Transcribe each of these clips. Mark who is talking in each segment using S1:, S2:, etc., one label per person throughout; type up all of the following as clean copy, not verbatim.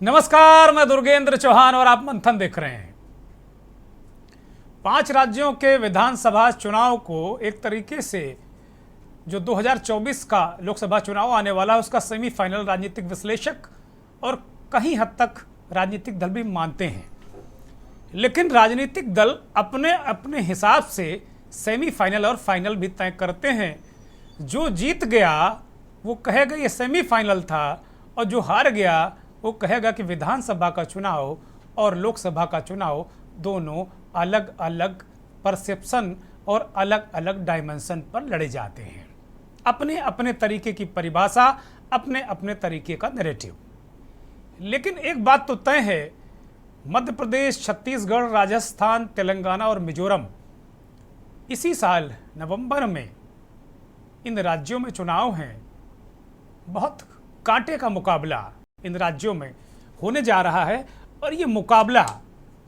S1: नमस्कार, मैं दुर्गेंद्र चौहान और आप मंथन देख रहे हैं। 5 राज्यों के विधानसभा चुनाव को एक तरीके से जो 2024 का लोकसभा चुनाव आने वाला है उसका सेमीफाइनल राजनीतिक विश्लेषक और कहीं हद तक राजनीतिक दल भी मानते हैं। लेकिन राजनीतिक दल अपने अपने हिसाब से सेमीफाइनल और फाइनल भी तय करते हैं। जो जीत गया वो कहेगा ये सेमीफाइनल था और जो हार गया वो कहेगा कि विधानसभा का चुनाव और लोकसभा का चुनाव दोनों अलग अलग परसेप्शन और अलग अलग डायमेंशन पर लड़े जाते हैं। अपने अपने तरीके की परिभाषा, अपने अपने तरीके का नैरेटिव। लेकिन एक बात तो तय है, मध्य प्रदेश, छत्तीसगढ़, राजस्थान, तेलंगाना और मिजोरम इसी साल नवंबर में इन राज्यों में चुनाव हैं। बहुत कांटे का मुकाबला इन राज्यों में होने जा रहा है और ये मुकाबला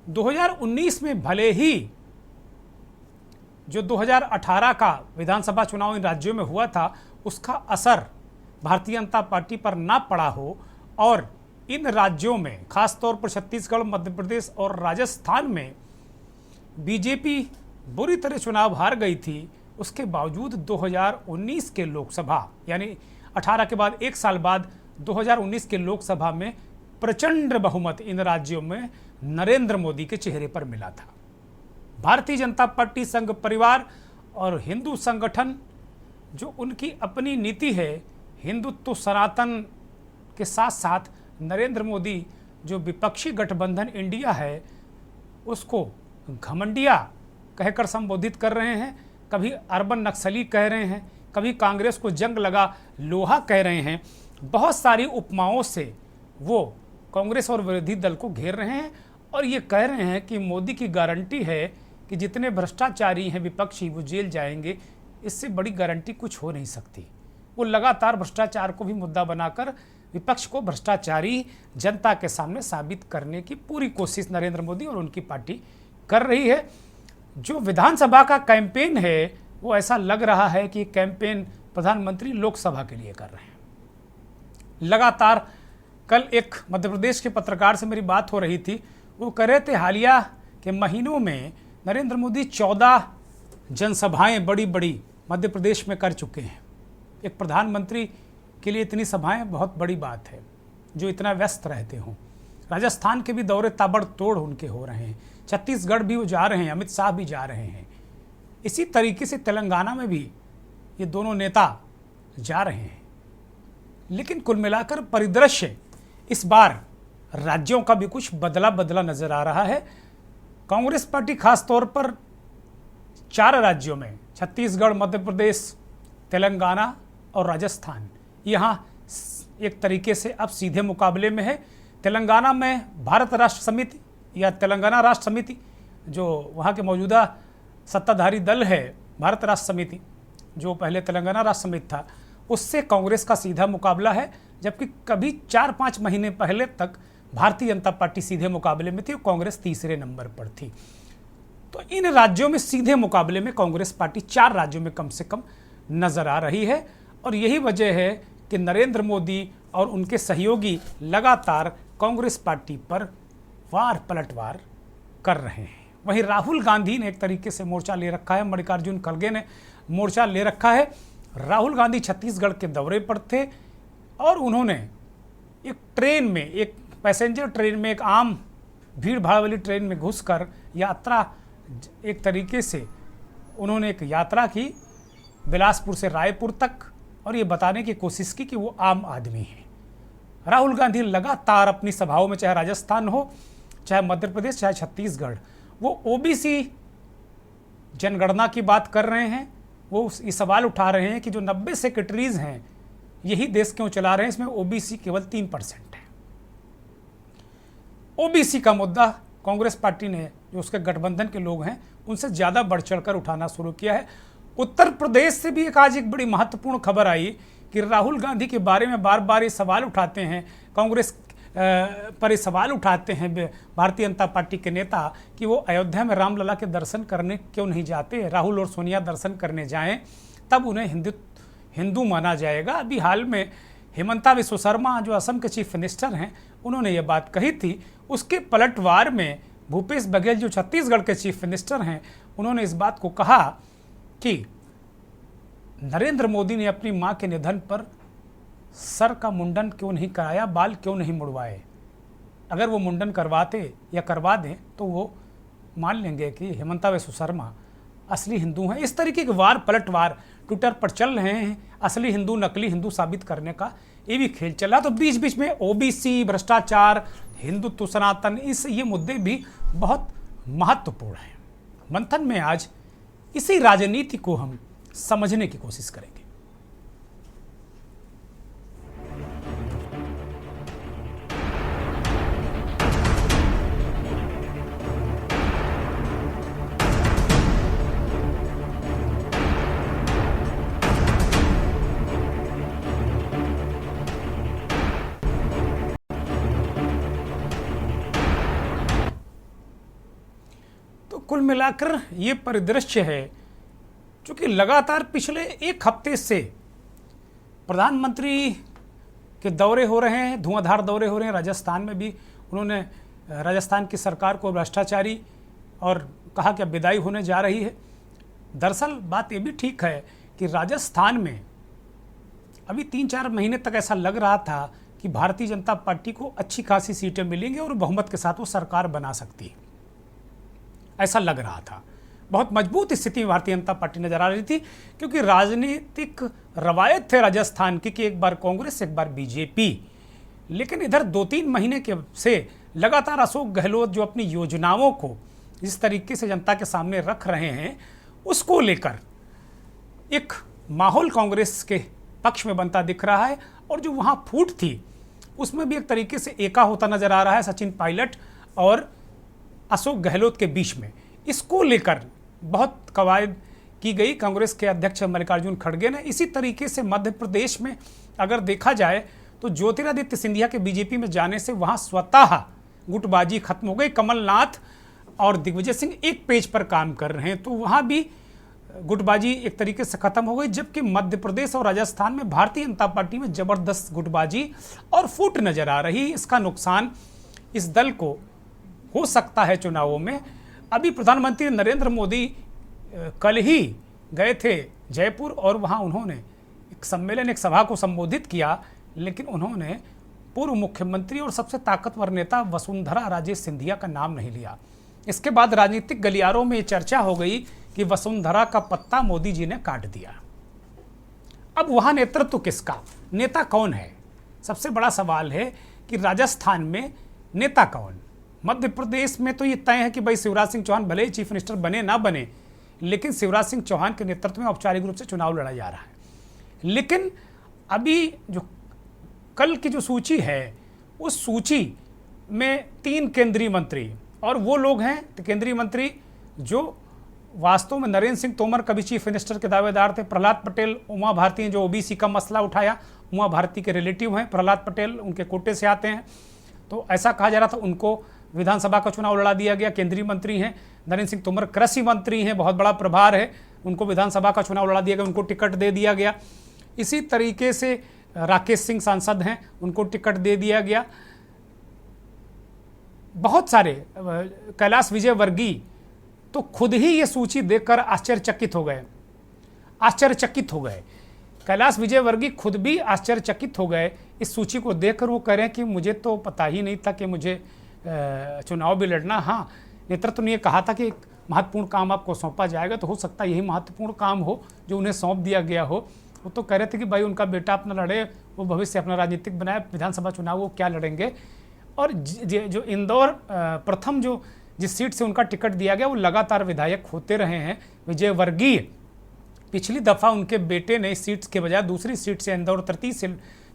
S1: 2019 में भले ही जो 2018 का विधानसभा चुनाव इन राज्यों में हुआ था उसका असर भारतीय जनता पार्टी पर ना पड़ा हो और इन राज्यों में खासतौर पर छत्तीसगढ़, मध्य प्रदेश और राजस्थान में बीजेपी बुरी तरह चुनाव हार गई थी, उसके बावजूद 2019 के लोकसभा यानी 18 के बाद एक साल बाद 2019 के लोकसभा में प्रचंड बहुमत इन राज्यों में नरेंद्र मोदी के चेहरे पर मिला था। भारतीय जनता पार्टी, संघ परिवार और हिंदू संगठन जो उनकी अपनी नीति है, हिंदुत्व सनातन के साथ साथ नरेंद्र मोदी जो विपक्षी गठबंधन इंडिया है उसको घमंडिया कहकर संबोधित कर रहे हैं। कभी अर्बन नक्सली कह रहे हैं, कभी कांग्रेस को जंग लगा लोहा कह रहे हैं। बहुत सारी उपमाओं से वो कांग्रेस और विरोधी दल को घेर रहे हैं और ये कह रहे हैं कि मोदी की गारंटी है कि जितने भ्रष्टाचारी हैं विपक्षी वो जेल जाएंगे। इससे बड़ी गारंटी कुछ हो नहीं सकती। वो लगातार भ्रष्टाचार को भी मुद्दा बनाकर विपक्ष को भ्रष्टाचारी जनता के सामने साबित करने की पूरी कोशिश नरेंद्र मोदी और उनकी पार्टी कर रही है। जो विधानसभा का कैंपेन है वो ऐसा लग रहा है कि कैंपेन प्रधानमंत्री लोकसभा के लिए कर रहे हैं। लगातार कल एक मध्य प्रदेश के पत्रकार से मेरी बात हो रही थी, वो कह रहे थे हालिया के महीनों में नरेंद्र मोदी 14 जनसभाएं बड़ी बड़ी मध्य प्रदेश में कर चुके हैं। एक प्रधानमंत्री के लिए इतनी सभाएं बहुत बड़ी बात है जो इतना व्यस्त रहते हों। राजस्थान के भी दौरे ताबड़तोड़ उनके हो रहे हैं, छत्तीसगढ़ भी वो जा रहे हैं, अमित शाह भी जा रहे हैं। इसी तरीके से तेलंगाना में भी ये दोनों नेता जा रहे हैं। लेकिन कुल मिलाकर परिदृश्य इस बार राज्यों का भी कुछ बदला बदला नजर आ रहा है। कांग्रेस पार्टी खास तौर पर 4 राज्यों में छत्तीसगढ़, मध्य प्रदेश, तेलंगाना और राजस्थान यहाँ एक तरीके से अब सीधे मुकाबले में है। तेलंगाना में भारत राष्ट्र समिति या तेलंगाना राष्ट्र समिति जो वहाँ के मौजूदा सत्ताधारी दल है, भारत राष्ट्र समिति जो पहले तेलंगाना राष्ट्र समिति था, उससे कांग्रेस का सीधा मुकाबला है। जबकि कभी 4-5 महीने पहले तक भारतीय जनता पार्टी सीधे मुकाबले में थी और कांग्रेस तीसरे नंबर पर थी। तो इन राज्यों में सीधे मुकाबले में कांग्रेस पार्टी 4 राज्यों में कम से कम नजर आ रही है और यही वजह है कि नरेंद्र मोदी और उनके सहयोगी लगातार कांग्रेस पार्टी पर वार पलटवार कर रहे हैं। वहीं राहुल गांधी ने एक तरीके से मोर्चा ले रखा है, मल्लिकार्जुन खड़गे ने मोर्चा ले रखा है। राहुल गांधी छत्तीसगढ़ के दौरे पर थे और उन्होंने एक ट्रेन में, एक पैसेंजर ट्रेन में, एक आम भीड़ भाड़ वाली ट्रेन में घुसकर यात्रा, एक तरीके से उन्होंने एक यात्रा की बिलासपुर से रायपुर तक और ये बताने की कोशिश की कि वो आम आदमी हैं। राहुल गांधी लगातार अपनी सभाओं में, चाहे राजस्थान हो, चाहे मध्य प्रदेश, चाहे छत्तीसगढ़, वो ओबीसी जनगणना की बात कर रहे हैं। वो ये सवाल उठा रहे हैं कि जो 90 सेक्रेटरीज हैं यही देश क्यों चला रहे हैं, इसमें ओबीसी केवल 3% है। ओबीसी का मुद्दा कांग्रेस पार्टी ने, जो उसके गठबंधन के लोग हैं, उनसे ज़्यादा बढ़ चढ़कर उठाना शुरू किया है। उत्तर प्रदेश से भी आज एक बड़ी महत्वपूर्ण खबर आई कि राहुल गांधी के बारे में बार बार ये सवाल उठाते हैं, कांग्रेस पर ये सवाल उठाते हैं भारतीय जनता पार्टी के नेता कि वो अयोध्या में रामलला के दर्शन करने क्यों नहीं जाते। राहुल और सोनिया दर्शन करने जाएं तब उन्हें हिंदू माना जाएगा। अभी हाल में हेमंता विश्व शर्मा जो असम के चीफ मिनिस्टर हैं, उन्होंने ये बात कही थी। उसके पलटवार में भूपेश बघेल जो छत्तीसगढ़ के चीफ मिनिस्टर हैं, उन्होंने इस बात को कहा कि नरेंद्र मोदी ने अपनी मां के निधन पर सर का मुंडन क्यों नहीं कराया, बाल क्यों नहीं मुड़वाए। अगर वो मुंडन करवाते या करवा दें तो वो मान लेंगे कि हेमंता विश्व शर्मा असली हिंदू हैं। इस तरीके के वार पलटवार ट्विटर पर चल रहे हैं, असली हिंदू नकली हिंदू साबित करने का ये भी खेल चला। तो बीच बीच में ओबीसी, भ्रष्टाचार, हिंदुत्व, सनातन, ये मुद्दे भी बहुत महत्वपूर्ण हैं। मंथन में आज इसी राजनीति को हम समझने की कोशिश करेंगे। कुल मिलाकर ये परिदृश्य है, क्योंकि लगातार पिछले एक हफ्ते से प्रधानमंत्री के दौरे हो रहे हैं, धुआंधार दौरे हो रहे हैं। राजस्थान में भी उन्होंने राजस्थान की सरकार को भ्रष्टाचारी और कहा कि अब विदाई होने जा रही है। दरअसल बात ये भी ठीक है कि राजस्थान में अभी 3-4 महीने तक ऐसा लग रहा था कि भारतीय जनता पार्टी को अच्छी खासी सीटें मिलेंगी और बहुमत के साथ वो सरकार बना सकती है, ऐसा लग रहा था। बहुत मजबूत स्थिति में भारतीय जनता पार्टी नजर आ रही थी, क्योंकि राजनीतिक रवायत थे राजस्थान की कि एक बार कांग्रेस एक बार बीजेपी। लेकिन इधर 2-3 महीने के से लगातार अशोक गहलोत जो अपनी योजनाओं को जिस तरीके से जनता के सामने रख रहे हैं, उसको लेकर एक माहौल कांग्रेस के पक्ष में बनता दिख रहा है। और जो वहाँ फूट थी उसमें भी एक तरीके से एका होता नजर आ रहा है सचिन पायलट और अशोक गहलोत के बीच में। इसको लेकर बहुत कवायद की गई कांग्रेस के अध्यक्ष मल्लिकार्जुन खड़गे ने। इसी तरीके से मध्य प्रदेश में अगर देखा जाए तो ज्योतिरादित्य सिंधिया के बीजेपी में जाने से वहां स्वतः गुटबाजी खत्म हो गई। कमलनाथ और दिग्विजय सिंह एक पेज पर काम कर रहे हैं, तो वहां भी गुटबाजी एक तरीके से खत्म हो गई। जबकि मध्य प्रदेश और राजस्थान में भारतीय जनता पार्टी में जबरदस्त गुटबाजी और फूट नजर आ रही। इसका नुकसान इस दल को हो सकता है चुनावों में। अभी प्रधानमंत्री नरेंद्र मोदी कल ही गए थे जयपुर और वहां उन्होंने एक सम्मेलन, एक सभा को संबोधित किया, लेकिन उन्होंने पूर्व मुख्यमंत्री और सबसे ताकतवर नेता वसुंधरा राजे सिंधिया का नाम नहीं लिया। इसके बाद राजनीतिक गलियारों में चर्चा हो गई कि वसुंधरा का पत्ता मोदी जी ने काट दिया। अब वहां नेतृत्व किसका, नेता कौन है? सबसे बड़ा सवाल है कि राजस्थान में नेता कौन। मध्य प्रदेश में तो ये तय है कि भाई शिवराज सिंह चौहान भले ही चीफ मिनिस्टर बने ना बने, लेकिन शिवराज सिंह चौहान के नेतृत्व में औपचारिक रूप से चुनाव लड़ा जा रहा है। लेकिन अभी जो कल की जो सूची है, उस सूची में 3 केंद्रीय मंत्री और वो लोग हैं केंद्रीय मंत्री जो वास्तव में नरेंद्र सिंह तोमर कभी चीफ मिनिस्टर के दावेदार थे। प्रहलाद पटेल, उमा भारती ने जो ओबीसी का मसला उठाया, उमा भारती के रिलेटिव हैं प्रहलाद पटेल, उनके कोटे से आते हैं। तो ऐसा कहा जा रहा था उनको विधानसभा का चुनाव लड़ा दिया गया, केंद्रीय मंत्री हैं। नरेंद्र सिंह तोमर कृषि मंत्री हैं, बहुत बड़ा प्रभार है, उनको विधानसभा का चुनाव लड़ा दिया गया, उनको टिकट दे दिया गया। इसी तरीके से राकेश सिंह सांसद हैं, उनको टिकट दे दिया गया। बहुत सारे, कैलाश विजयवर्गीय तो खुद ही ये सूची देखकर आश्चर्यचकित हो गए। कैलाश विजयवर्गीय खुद भी आश्चर्यचकित हो गए इस सूची को देखकर। वो कह रहे हैं कि मुझे तो पता ही नहीं था कि मुझे चुनाव भी लड़ना। हाँ, नेतृत्व ने कहा था कि एक महत्वपूर्ण काम आपको सौंपा जाएगा, तो हो सकता है यही महत्वपूर्ण काम हो जो उन्हें सौंप दिया गया हो। वो तो कह रहे थे कि भाई उनका बेटा अपना लड़े, वो भविष्य अपना राजनीतिक बनाए, विधानसभा चुनाव वो क्या लड़ेंगे। और जो इंदौर प्रथम जो जिस सीट से उनका टिकट दिया गया, वो लगातार विधायक होते रहे हैं विजयवर्गीय। पिछली दफ़ा उनके बेटे ने इस सीट के बजाय दूसरी सीट से इंदौर 33 से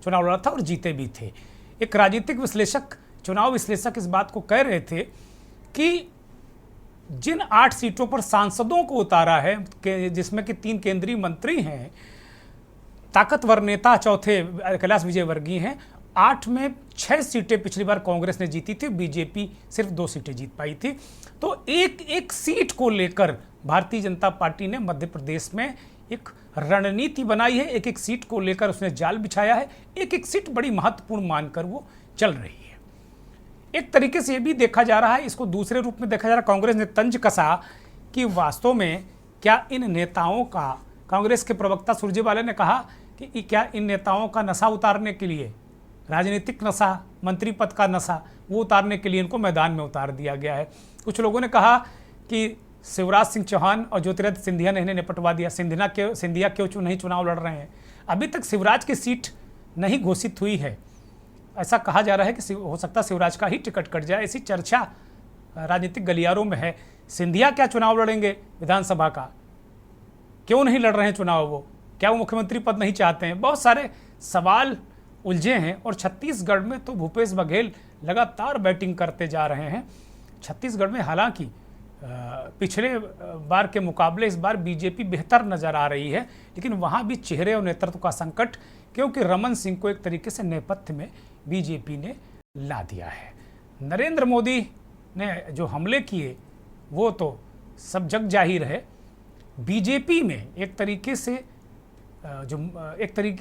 S1: चुनाव लड़ा था और जीते भी थे। एक राजनीतिक विश्लेषक, चुनाव विश्लेषक इस बात को कह रहे थे कि जिन 8 सीटों पर सांसदों को उतारा है, जिसमें कि 3 केंद्रीय मंत्री हैं, ताकतवर नेता चौथे कैलाश विजयवर्गीय हैं, 8 में 6 सीटें पिछली बार कांग्रेस ने जीती थी, बीजेपी सिर्फ 2 सीटें जीत पाई थी। तो एक एक सीट को लेकर भारतीय जनता पार्टी ने मध्य प्रदेश में एक रणनीति बनाई है, एक एक सीट को लेकर उसने जाल बिछाया है, एक एक सीट बड़ी महत्वपूर्ण मानकर वो चल रही है। एक तरीके से ये भी देखा जा रहा है, इसको दूसरे रूप में देखा जा रहा है, कांग्रेस ने तंज कसा कि वास्तव में क्या इन नेताओं का, कांग्रेस के प्रवक्ता सुरजेवाला ने कहा कि क्या इन नेताओं का नशा उतारने के लिए, राजनीतिक नशा, मंत्री पद का नशा, वो उतारने के लिए इनको मैदान में उतार दिया गया है। कुछ लोगों ने कहा कि शिवराज सिंह चौहान और ज्योतिरादित्य सिंधिया ने इन्हें निपटवा दिया, सिंधिया क्यों नहीं चुनाव लड़ रहे हैं। अभी तक शिवराज की सीट नहीं घोषित हुई है, ऐसा कहा जा रहा है कि हो सकता है शिवराज का ही टिकट कट जाए, ऐसी चर्चा राजनीतिक गलियारों में है। सिंधिया क्या चुनाव लड़ेंगे विधानसभा का, क्यों नहीं लड़ रहे हैं चुनाव वो, क्या वो मुख्यमंत्री पद नहीं चाहते हैं, बहुत सारे सवाल उलझे हैं। और छत्तीसगढ़ में तो भूपेश बघेल लगातार बैटिंग करते जा रहे हैं। छत्तीसगढ़ में हालांकि पिछले बार के मुकाबले इस बार बीजेपी बेहतर नजर आ रही है, लेकिन वहाँ भी चेहरे और नेतृत्व का संकट, क्योंकि रमन सिंह को एक तरीके से नेपथ्य में बीजेपी ने ला दिया है। नरेंद्र मोदी ने जो हमले किए वो तो सब जग जाहिर है। बीजेपी में एक तरीके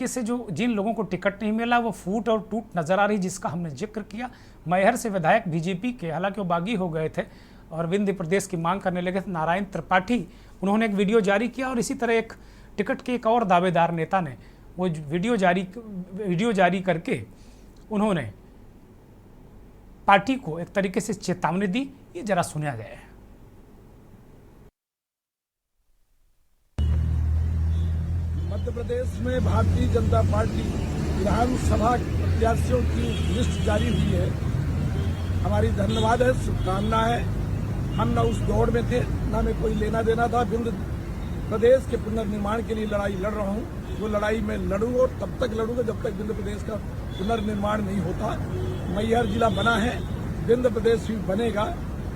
S1: से जो जिन लोगों को टिकट नहीं मिला वो फूट और टूट नजर आ रही, जिसका हमने जिक्र किया। मैहर से विधायक बीजेपी के, हालांकि वो बागी हो गए थे और विंध्य प्रदेश की मांग करने लगे थे, नारायण त्रिपाठी, उन्होंने एक वीडियो जारी किया। और इसी तरह एक टिकट के एक और दावेदार नेता ने वो वीडियो जारी करके उन्होंने पार्टी को एक तरीके से चेतावनी दी। ये जरा सुना जाए।
S2: मध्य प्रदेश में भारतीय जनता पार्टी विधानसभा प्रत्याशियों की लिस्ट जारी हुई है। हमारी धन्यवाद है, शुभकामना है। हम न उस दौड़ में थे, न में कोई लेना देना था। विंध्य प्रदेश के पुनर्निर्माण के लिए लड़ाई लड़ रहा हूँ। वो लड़ाई मैं लड़ूंगा और तब तक लड़ूंगा जब तक विंध्य प्रदेश का पुनर्निर्माण नहीं होता। मैहर जिला बना है, विंध्य प्रदेश भी बनेगा।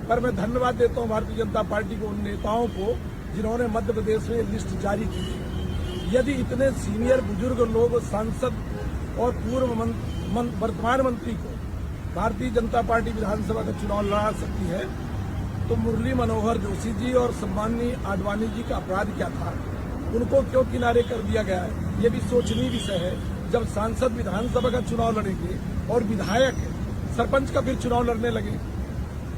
S2: पर मैं धन्यवाद देता हूँ भारतीय जनता पार्टी को, उन नेताओं को जिन्होंने मध्य प्रदेश में लिस्ट जारी की। यदि इतने सीनियर बुजुर्ग लोग, सांसद और पूर्व वर्तमान मंत्री को भारतीय जनता पार्टी विधानसभा का चुनाव लड़ा सकती है, तो मुरली मनोहर जोशी जी और सम्माननीय आडवाणी जी का अपराध क्या था? उनको क्यों किनारे कर दिया गया है? ये भी सोचनीय विषय है। जब सांसद विधानसभा का चुनाव लड़ेंगे और विधायक सरपंच का फिर चुनाव लड़ने लगे,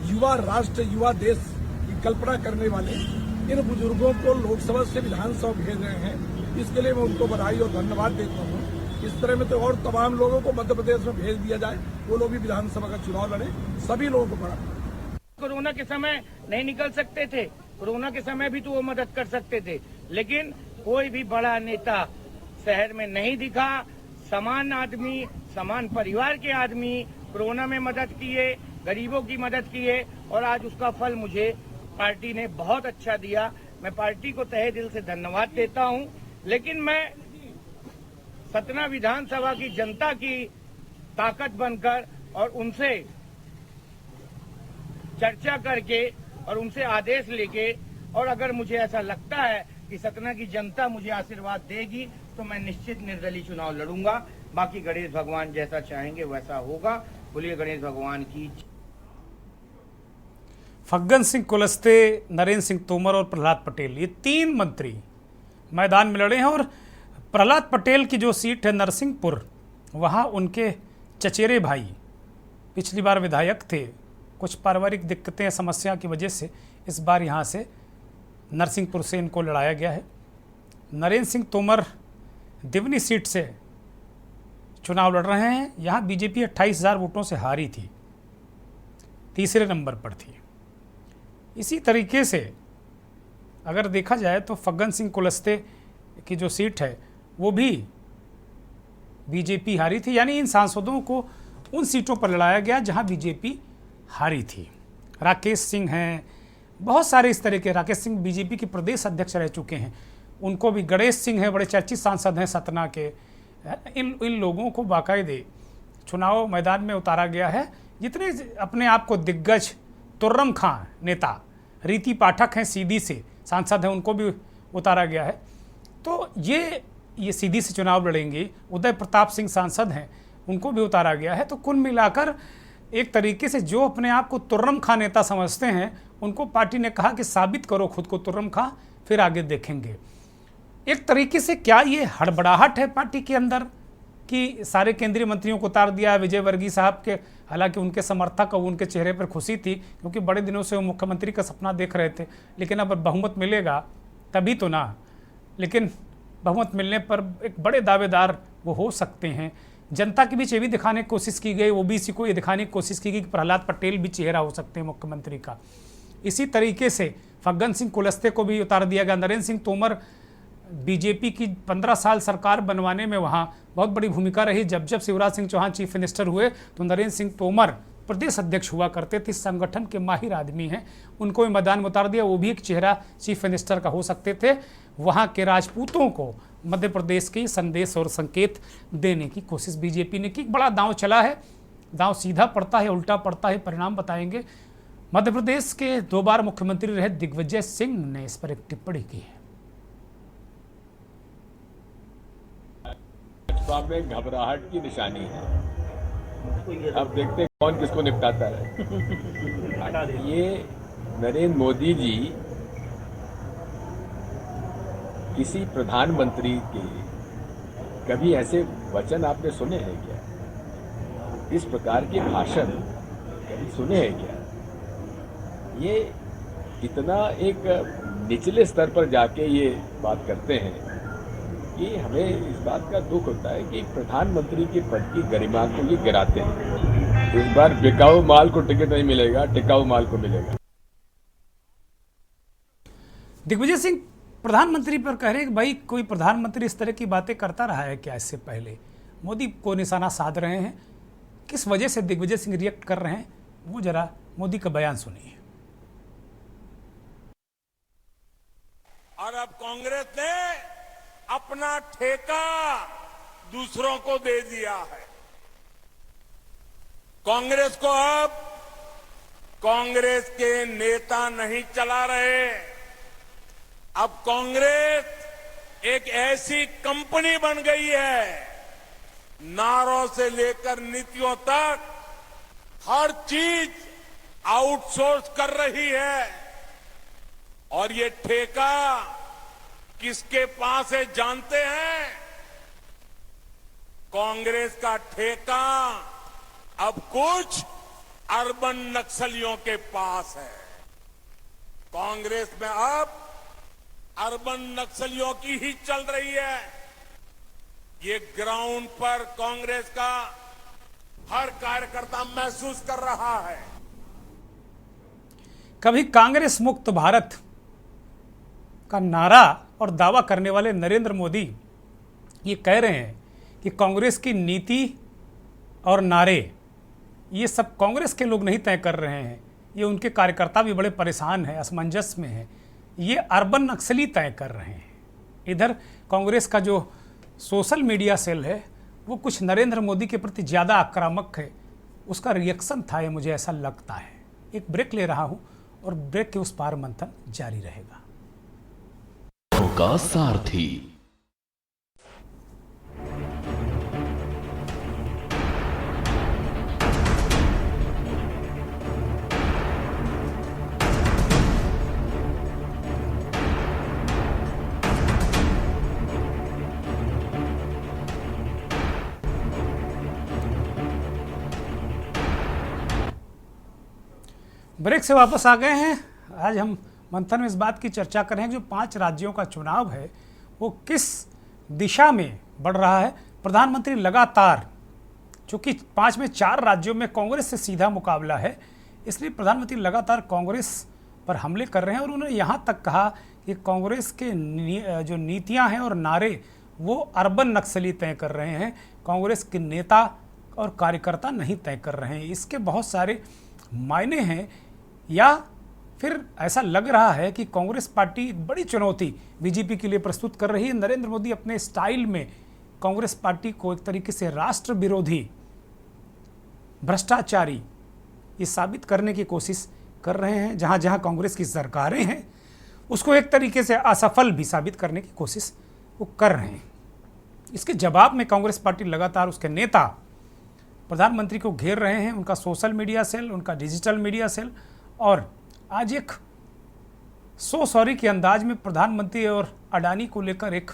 S2: युवा राष्ट्र, युवा देश की कल्पना करने वाले इन बुजुर्गों को लोकसभा से विधानसभा भेज रहे हैं। इसके लिए मैं उनको बधाई और धन्यवाद देता हूँ। इस तरह में तो और तमाम लोगों को मध्य प्रदेश में भेज दिया जाए, वो लोग भी विधानसभा का चुनाव लड़े, सभी लोगों को बड़ा।
S3: कोरोना के समय नहीं निकल सकते थे, कोरोना के समय भी तो वो मदद कर सकते थे, लेकिन कोई भी बड़ा नेता शहर में नहीं दिखा। समान आदमी, समान परिवार के आदमी कोरोना में मदद किए, गरीबों की मदद किए और आज उसका फल मुझे पार्टी ने बहुत अच्छा दिया। मैं पार्टी को तहे दिल से धन्यवाद देता हूं। लेकिन मैं सतना विधानसभा की जनता की ताकत बनकर और उनसे चर्चा करके और उनसे आदेश लेके, और अगर मुझे ऐसा लगता है कि सतना की जनता मुझे आशीर्वाद देगी तो मैं निश्चित निर्दलीय चुनाव लड़ूंगा। बाकी गणेश भगवान जैसा चाहेंगे वैसा होगा। बोलिए गणेश भगवान की।
S1: फग्गन सिंह कुलस्ते, नरेंद्र सिंह तोमर और प्रहलाद पटेल, ये तीन मंत्री मैदान में लड़े हैं। और प्रहलाद पटेल की जो सीट है नरसिंहपुर, वहाँ उनके चचेरे भाई पिछली बार विधायक थे, कुछ पारिवारिक दिक्कतें, समस्या की वजह से इस बार यहाँ से नरसिंहपुर से इनको लड़ाया गया है। नरेंद्र सिंह तोमर दिवनी सीट से चुनाव लड़ रहे हैं। यहाँ बीजेपी 28,000 वोटों से हारी थी, तीसरे नंबर पर थी। इसी तरीके से अगर देखा जाए तो फग्गन सिंह कुलस्ते की जो सीट है वो भी बीजेपी हारी थी। यानी इन सांसदों को उन सीटों पर लड़ाया गया जहां बीजेपी हारी थी। राकेश सिंह हैं, बहुत सारे इस तरह के। राकेश सिंह बीजेपी के प्रदेश अध्यक्ष रह चुके हैं, उनको भी। गणेश सिंह हैं, बड़े चर्चित सांसद हैं सतना के। इन लोगों को बाकायदे चुनाव मैदान में उतारा गया है। जितने अपने आप को दिग्गज, तुर्रम खां नेता, रीति पाठक हैं, सीधी से सांसद हैं, उनको भी उतारा गया है। तो ये सीधी से चुनाव लड़ेंगे। उदय प्रताप सिंह सांसद हैं, उनको भी उतारा गया है। तो कुल मिलाकर एक तरीके से जो अपने आप को तुर्रम खां नेता समझते हैं, उनको पार्टी ने कहा कि साबित करो खुद को तुर्रम खां, फिर आगे देखेंगे। एक तरीके से क्या ये हड़बड़ाहट है पार्टी के अंदर कि सारे केंद्रीय मंत्रियों को उतार दिया विजय वर्गीय साहब के? हालांकि उनके समर्थक और उनके चेहरे पर खुशी थी क्योंकि बड़े दिनों से वो मुख्यमंत्री का सपना देख रहे थे, लेकिन अब बहुमत मिलेगा तभी तो ना। लेकिन बहुमत मिलने पर एक बड़े दावेदार वो हो सकते हैं। जनता के बीच ये भी दिखाने की कोशिश की गई, ओबीसी को ये दिखाने की कोशिश की गई कि प्रहलाद पटेल भी चेहरा हो सकते हैं मुख्यमंत्री का। इसी तरीके से फग्गन सिंह कुलस्ते को भी उतार दिया गया। नरेंद्र सिंह तोमर, बीजेपी की 15 साल सरकार बनवाने में वहाँ बहुत बड़ी भूमिका रही। जब जब शिवराज सिंह चौहान चीफ मिनिस्टर हुए तो नरेंद्र सिंह तोमर प्रदेश अध्यक्ष हुआ करते थे, संगठन के माहिर आदमी हैं, उनको भी मैदान में उतार दिया। वो भी एक चेहरा चीफ मिनिस्टर का हो सकते थे। वहाँ के राजपूतों को मध्य प्रदेश के संदेश और संकेत देने की कोशिश बीजेपी ने की। बड़ा दांव चला है, दांव सीधा पड़ता है उल्टा पड़ता है, परिणाम बताएंगे। मध्य प्रदेश के 2 बार मुख्यमंत्री रहे दिग्विजय सिंह ने इस पर एक टिप्पणी की है।
S4: भाजपा में घबराहट की निशानी है। अब देखते हैं कौन किसको निपटाता है। ये नरेंद्र मोदी जी किसी प्रधानमंत्री के कभी ऐसे वचन आपने सुने हैं क्या? इस प्रकार के भाषण कभी सुने हैं क्या? ये इतना एक निचले स्तर पर जाके ये बात करते हैं कि हमें इस बात का दुख होता है कि प्रधानमंत्री के पद की गरिमा को ये गिराते हैं। इस बार बिकाऊ माल को टिकट नहीं मिलेगा, टिकाऊ माल को मिलेगा।
S1: दिग्विजय सिंह प्रधानमंत्री पर कह रहे हैं कि भाई कोई प्रधानमंत्री इस तरह की बातें करता रहा है क्या इससे पहले? मोदी को निशाना साध रहे हैं। किस वजह से दिग्विजय सिंह रिएक्ट कर रहे हैं, वो जरा मोदी का बयान सुनिए।
S5: और अब कांग्रेस ने अपना ठेका दूसरों को दे दिया है। कांग्रेस को अब कांग्रेस के नेता नहीं चला रहे। अब कांग्रेस एक ऐसी कंपनी बन गई है, नारों से लेकर नीतियों तक हर चीज आउटसोर्स कर रही है। और ये ठेका किसके पास है जानते हैं? कांग्रेस का ठेका अब कुछ अर्बन नक्सलियों के पास है। कांग्रेस में अब अर्बन नक्सलियों की ही चल रही है। ये ग्राउंड पर कांग्रेस का हर कार्यकर्ता महसूस कर रहा है।
S1: कभी कांग्रेस मुक्त भारत का नारा और दावा करने वाले नरेंद्र मोदी ये कह रहे हैं कि कांग्रेस की नीति और नारे ये सब कांग्रेस के लोग नहीं तय कर रहे हैं, ये उनके कार्यकर्ता भी बड़े परेशान हैं, असमंजस में हैं, ये अर्बन नक्सली तय कर रहे हैं। इधर कांग्रेस का जो सोशल मीडिया सेल है वो कुछ नरेंद्र मोदी के प्रति ज़्यादा आक्रामक है, उसका रिएक्शन था, ये मुझे ऐसा लगता है। एक ब्रेक ले रहा हूँ और ब्रेक के उस पार मंथन जारी रहेगा।
S6: का सारथी
S1: ब्रेक से वापस आ गए हैं। आज हम मंथन में इस बात की चर्चा कर रहे हैं जो 5 राज्यों का चुनाव है वो किस दिशा में बढ़ रहा है। प्रधानमंत्री लगातार, चूँकि 5 में 4 राज्यों में कांग्रेस से सीधा मुकाबला है, इसलिए प्रधानमंत्री लगातार कांग्रेस पर हमले कर रहे हैं। और उन्होंने यहाँ तक कहा कि कांग्रेस के जो नीतियाँ हैं और नारे वो अर्बन नक्सली तय कर रहे हैं, कांग्रेस के नेता और कार्यकर्ता नहीं तय कर रहे हैं। इसके बहुत सारे मायने हैं, या फिर ऐसा लग रहा है कि कांग्रेस पार्टी बड़ी चुनौती बीजेपी के लिए प्रस्तुत कर रही है। नरेंद्र मोदी अपने स्टाइल में कांग्रेस पार्टी को एक तरीके से राष्ट्र विरोधी, भ्रष्टाचारी ये साबित करने की कोशिश कर रहे हैं। जहां जहां कांग्रेस की सरकारें हैं उसको एक तरीके से असफल भी साबित करने की कोशिश वो कर रहे हैं। इसके जवाब में कांग्रेस पार्टी लगातार उसके नेता प्रधानमंत्री को घेर रहे हैं, उनका सोशल मीडिया सेल, उनका डिजिटल मीडिया सेल। और आज एक सो सॉरी के अंदाज में प्रधानमंत्री और अडानी को लेकर एक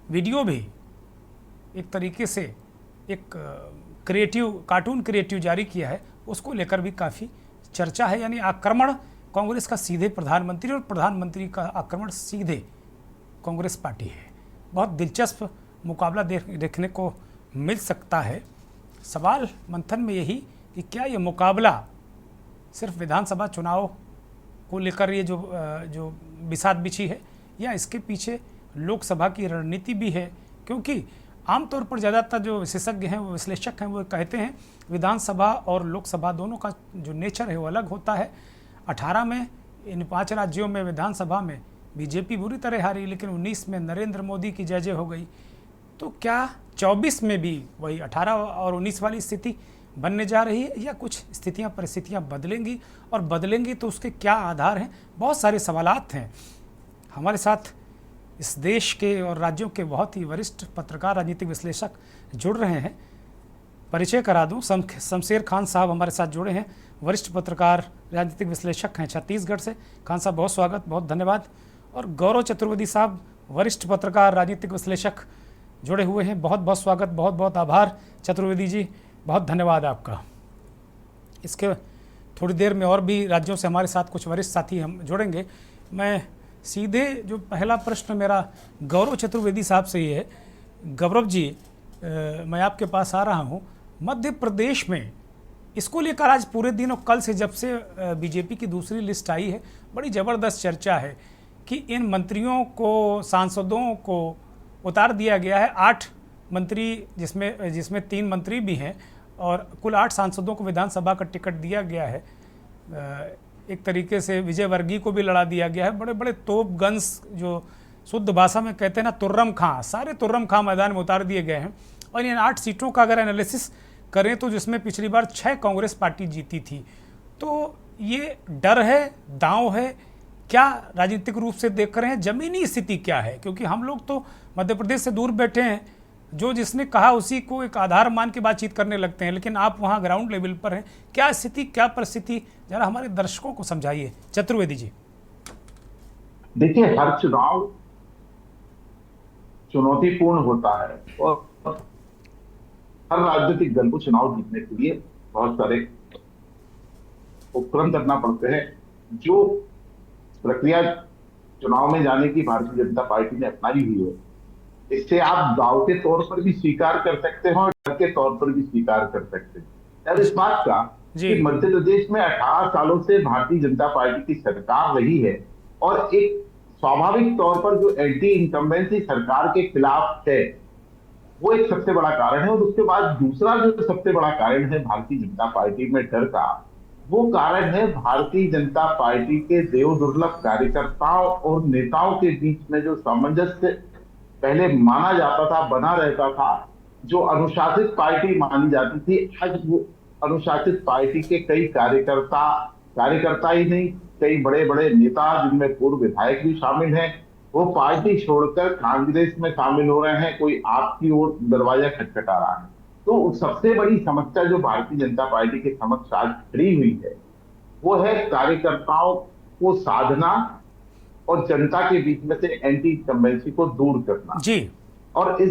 S1: वीडियो भी एक तरीके से एक कार्टून क्रिएटिव जारी किया है, उसको लेकर भी काफ़ी चर्चा है। यानी आक्रमण कांग्रेस का सीधे प्रधानमंत्री और प्रधानमंत्री का आक्रमण सीधे कांग्रेस पार्टी है। बहुत दिलचस्प मुकाबला देखने को मिल सकता है। सवाल मंथन में यही कि क्या ये मुकाबला सिर्फ विधानसभा चुनाव को लेकर ये जो बिसात बिछी है, या इसके पीछे लोकसभा की रणनीति भी है? क्योंकि आमतौर पर ज़्यादातर जो विशेषज्ञ हैं, वो विश्लेषक हैं, वो कहते हैं विधानसभा और लोकसभा दोनों का जो नेचर है वो अलग होता है। 18 में इन 5 राज्यों में विधानसभा में बीजेपी बुरी तरह हारी, लेकिन 19 में नरेंद्र मोदी की जय जय हो गई। तो क्या 24 में भी वही 18 और 19 वाली स्थिति बनने जा रही है, या कुछ स्थितियां परिस्थितियां बदलेंगी, और बदलेंगी तो उसके क्या आधार हैं? बहुत सारे सवालात हैं। हमारे साथ इस देश के और राज्यों के बहुत ही वरिष्ठ पत्रकार, राजनीतिक विश्लेषक जुड़ रहे हैं। परिचय करा दूं, शमशेर खान साहब हमारे साथ जुड़े हैं, वरिष्ठ पत्रकार, राजनीतिक विश्लेषक हैं छत्तीसगढ़ से। खान साहब बहुत स्वागत, बहुत धन्यवाद। और गौरव चतुर्वेदी साहब, वरिष्ठ पत्रकार, राजनीतिक विश्लेषक जुड़े हुए हैं, बहुत बहुत स्वागत, बहुत बहुत आभार चतुर्वेदी जी, बहुत धन्यवाद आपका। इसके थोड़ी देर में और भी राज्यों से हमारे साथ कुछ वरिष्ठ साथी हम जुड़ेंगे। मैं सीधे जो पहला प्रश्न मेरा गौरव चतुर्वेदी साहब से ये है। गौरव जी, मैं आपके पास आ रहा हूँ। मध्य प्रदेश में इसको लेकर आज पूरे दिन और कल से जब से बीजेपी की दूसरी लिस्ट आई है, बड़ी ज़बरदस्त चर्चा है कि इन मंत्रियों को, सांसदों को उतार दिया गया है। 8 मंत्री, जिसमें 3 मंत्री भी हैं, और कुल 8 सांसदों को विधानसभा का टिकट दिया गया है। एक तरीके से विजय वर्गीय को भी लड़ा दिया गया है। बड़े बड़े तोप गन्स, जो शुद्ध भाषा में कहते हैं ना, तुर्रम खां, सारे तुर्रम खां मैदान में उतार दिए गए हैं। और इन 8 सीटों का अगर एनालिसिस करें तो जिसमें पिछली बार 6 कांग्रेस पार्टी जीती थी, तो ये डर है, दांव है, क्या राजनीतिक रूप से देख रहे हैं? जमीनी स्थिति क्या है? क्योंकि हम लोग तो मध्य प्रदेश से दूर बैठे हैं, जो जिसने कहा उसी को एक आधार मान के बातचीत करने लगते हैं, लेकिन आप वहाँ ग्राउंड लेवल पर हैं। क्या स्थिति, क्या परिस्थिति, जरा हमारे दर्शकों को समझाइए चतुर्वेदी जी।
S7: देखिए, हर चुनाव चुनौतीपूर्ण होता है और हर राजनीतिक दल को चुनाव जीतने के लिए बहुत सारे उपक्रम करना पड़ते हैं। जो प्रक्रिया चुनाव में जाने की भारतीय जनता पार्टी ने अपनाई हुई है, इससे आप दाव के तौर पर भी स्वीकार कर सकते हैं और डर के तौर पर भी स्वीकार कर सकते हैं। और इस बात का कि मध्य प्रदेश में 18 सालों से भारतीय जनता पार्टी की सरकार रही है और एक स्वाभाविक तौर पर जो एंटी इनकम्बेंसी सरकार के खिलाफ है, वो एक सबसे बड़ा कारण है। और उसके बाद दूसरा जो सबसे बड़ा कारण है भारतीय जनता पार्टी में डर का, वो कारण है भारतीय जनता पार्टी के देवदुर्लभ कार्यकर्ताओं और नेताओं के बीच में जो सामंजस्य पहले माना जाता था, बना रहता था, जो अनुशासित पार्टी मानी जाती थी, आज वो अनुशासित पार्टी के कई कार्यकर्ता ही नहीं, कई बड़े बड़े नेता जिनमें पूर्व विधायक भी शामिल हैं, वो पार्टी छोड़कर कांग्रेस में शामिल हो रहे हैं। कोई आपकी ओर दरवाजा खटखटा रहा है। तो सबसे बड़ी समस्या जो भारतीय जनता पार्टी के समक्ष आज खड़ी हुई है, वो है कार्यकर्ताओं को साधना और जनता के बीच में से एंटी इनकम्बेंसी को दूर करना
S1: जी।
S7: और इस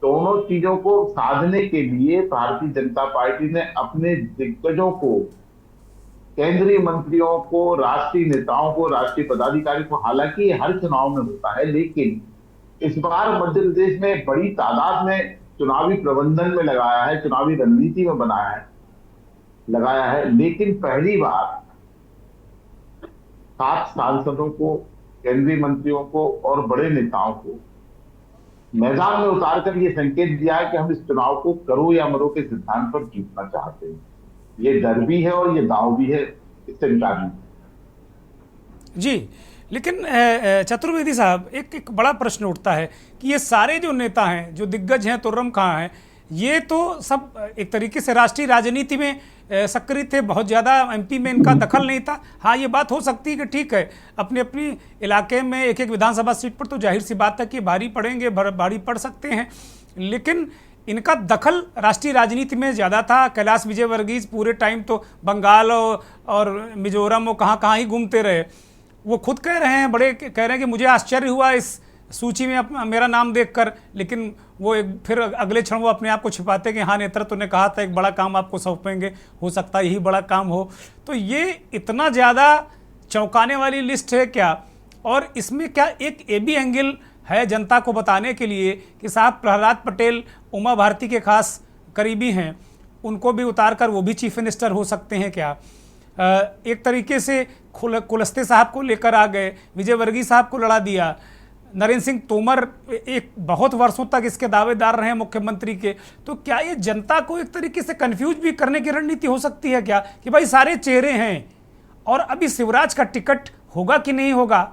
S7: दोनों चीजों को साधने के लिए भारतीय जनता पार्टी ने अपने दिग्गजों को, केंद्रीय मंत्रियों को, राष्ट्रीय नेताओं को, राष्ट्रीय पदाधिकारी को, हालांकि ये हर चुनाव में होता है, लेकिन इस बार मध्य प्रदेश में बड़ी तादाद में चुनावी प्रबंधन में लगाया है, चुनावी रणनीति में लगाया है। लेकिन पहली बार 7 सांसदों को, केंद्रीय मंत्रियों को और बड़े नेताओं को मैदान में उतारकर ये संकेत दिया है कि हम इस चुनाव को करो या मरो के सिद्धांत पर जीतना चाहते हैं। ये डर भी है और ये दांव भी है, इससे इनकार नहीं।
S1: जी, लेकिन चतुर्वेदी साहब, एक बड़ा प्रश्न उठता है कि ये सारे जो नेता हैं, जो दिग्गज हैं, तुर्रम खां हैं, ये तो सब एक तरीके से राष्ट्रीय राजनीति में सक्रिय थे, बहुत ज़्यादा एमपी में इनका दखल नहीं था। हाँ, ये बात हो सकती है कि ठीक है, अपने अपनी इलाके में एक एक विधानसभा सीट पर तो जाहिर सी बात है कि भारी पड़ेंगे, भारी पड़ सकते हैं, लेकिन इनका दखल राष्ट्रीय राजनीति में ज़्यादा था। कैलाश विजयवर्गीय पूरे टाइम तो बंगाल और मिजोरम और कहाँ ही घूमते रहे। वो खुद कह रहे हैं, बड़े कह रहे हैं कि मुझे आश्चर्य हुआ इस सूची में मेरा नाम देखकर, लेकिन वो फिर अगले क्षण वो अपने आप को छिपाते कि हाँ नेतृत्व ने कहा था एक बड़ा काम आपको सौंपेंगे, हो सकता है यही बड़ा काम हो। तो ये इतना ज़्यादा चौंकाने वाली लिस्ट है क्या? और इसमें क्या एक ये भी एंगल है जनता को बताने के लिए कि साहब प्रहलाद पटेल उमा भारती के खास करीबी हैं, उनको भी उतार कर वो भी चीफ मिनिस्टर हो सकते हैं क्या? एक तरीके से कुलस्ते साहब को लेकर आ गए, विजय वर्गीय साहब को लड़ा दिया, नरेंद्र सिंह तोमर एक बहुत वर्षों तक इसके दावेदार रहे मुख्यमंत्री के। तो क्या ये जनता को एक तरीके से कंफ्यूज भी करने की रणनीति हो सकती है क्या कि भाई सारे चेहरे हैं और अभी शिवराज का टिकट होगा कि नहीं होगा?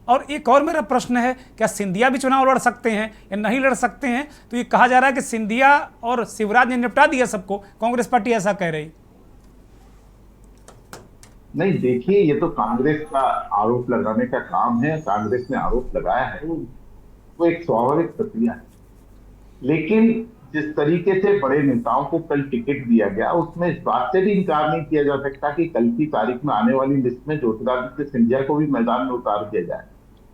S1: और एक और मेरा प्रश्न है, क्या सिंधिया भी चुनाव लड़ सकते हैं या नहीं लड़ सकते हैं? तो ये कहा जा रहा है कि सिंधिया और शिवराज ने निपटा दिया सबको, कांग्रेस पार्टी ऐसा कह रही।
S7: नहीं, देखिए, ये तो कांग्रेस का आरोप लगाने का काम है। कांग्रेस ने आरोप लगाया है, वो एक स्वाभाविक प्रक्रिया है। लेकिन जिस तरीके से बड़े नेताओं को कल टिकट दिया गया, उसमें इस बात से भी इनकार नहीं किया जा सकता कि कल की तारीख में आने वाली लिस्ट में ज्योतिरादित्य सिंधिया को भी मैदान में उतार दिया जाए।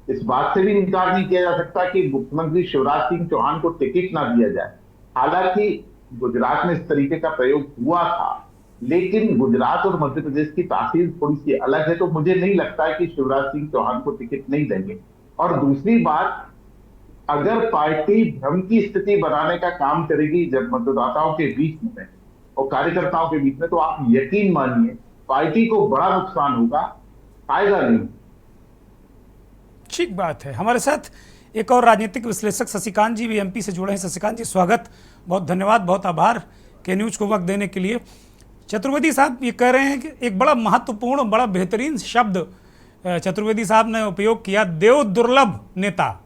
S7: इस बात से भी इनकार नहीं किया जा सकता कि मुख्यमंत्री शिवराज सिंह चौहान को टिकट ना दिया जाए। हालांकि गुजरात में इस तरीके का प्रयोग हुआ था, लेकिन गुजरात और मध्य प्रदेश की तासीर थोड़ी सी अलग है, तो मुझे नहीं लगता है कि शिवराज सिंह चौहान को टिकट नहीं देंगे। और दूसरी बात, अगर पार्टी भ्रम की स्थिति बनाने का काम करेगी जब मतदाताओं के बीच में और कार्यकर्ताओं के बीच में, तो आप यकीन मानिए पार्टी को बड़ा नुकसान होगा, फायदा नहीं।
S1: ठीक बात है। हमारे साथ एक और राजनीतिक विश्लेषक शशिकांत जी भी एमपी से जुड़े हैं। शशिकांत जी स्वागत, बहुत धन्यवाद, बहुत आभार के न्यूज को वक्त देने के लिए। चतुर्वेदी साहब ये कह रहे हैं कि एक बड़ा महत्वपूर्ण, बड़ा बेहतरीन शब्द चतुर्वेदी साहब ने उपयोग किया, देव दुर्लभ नेता।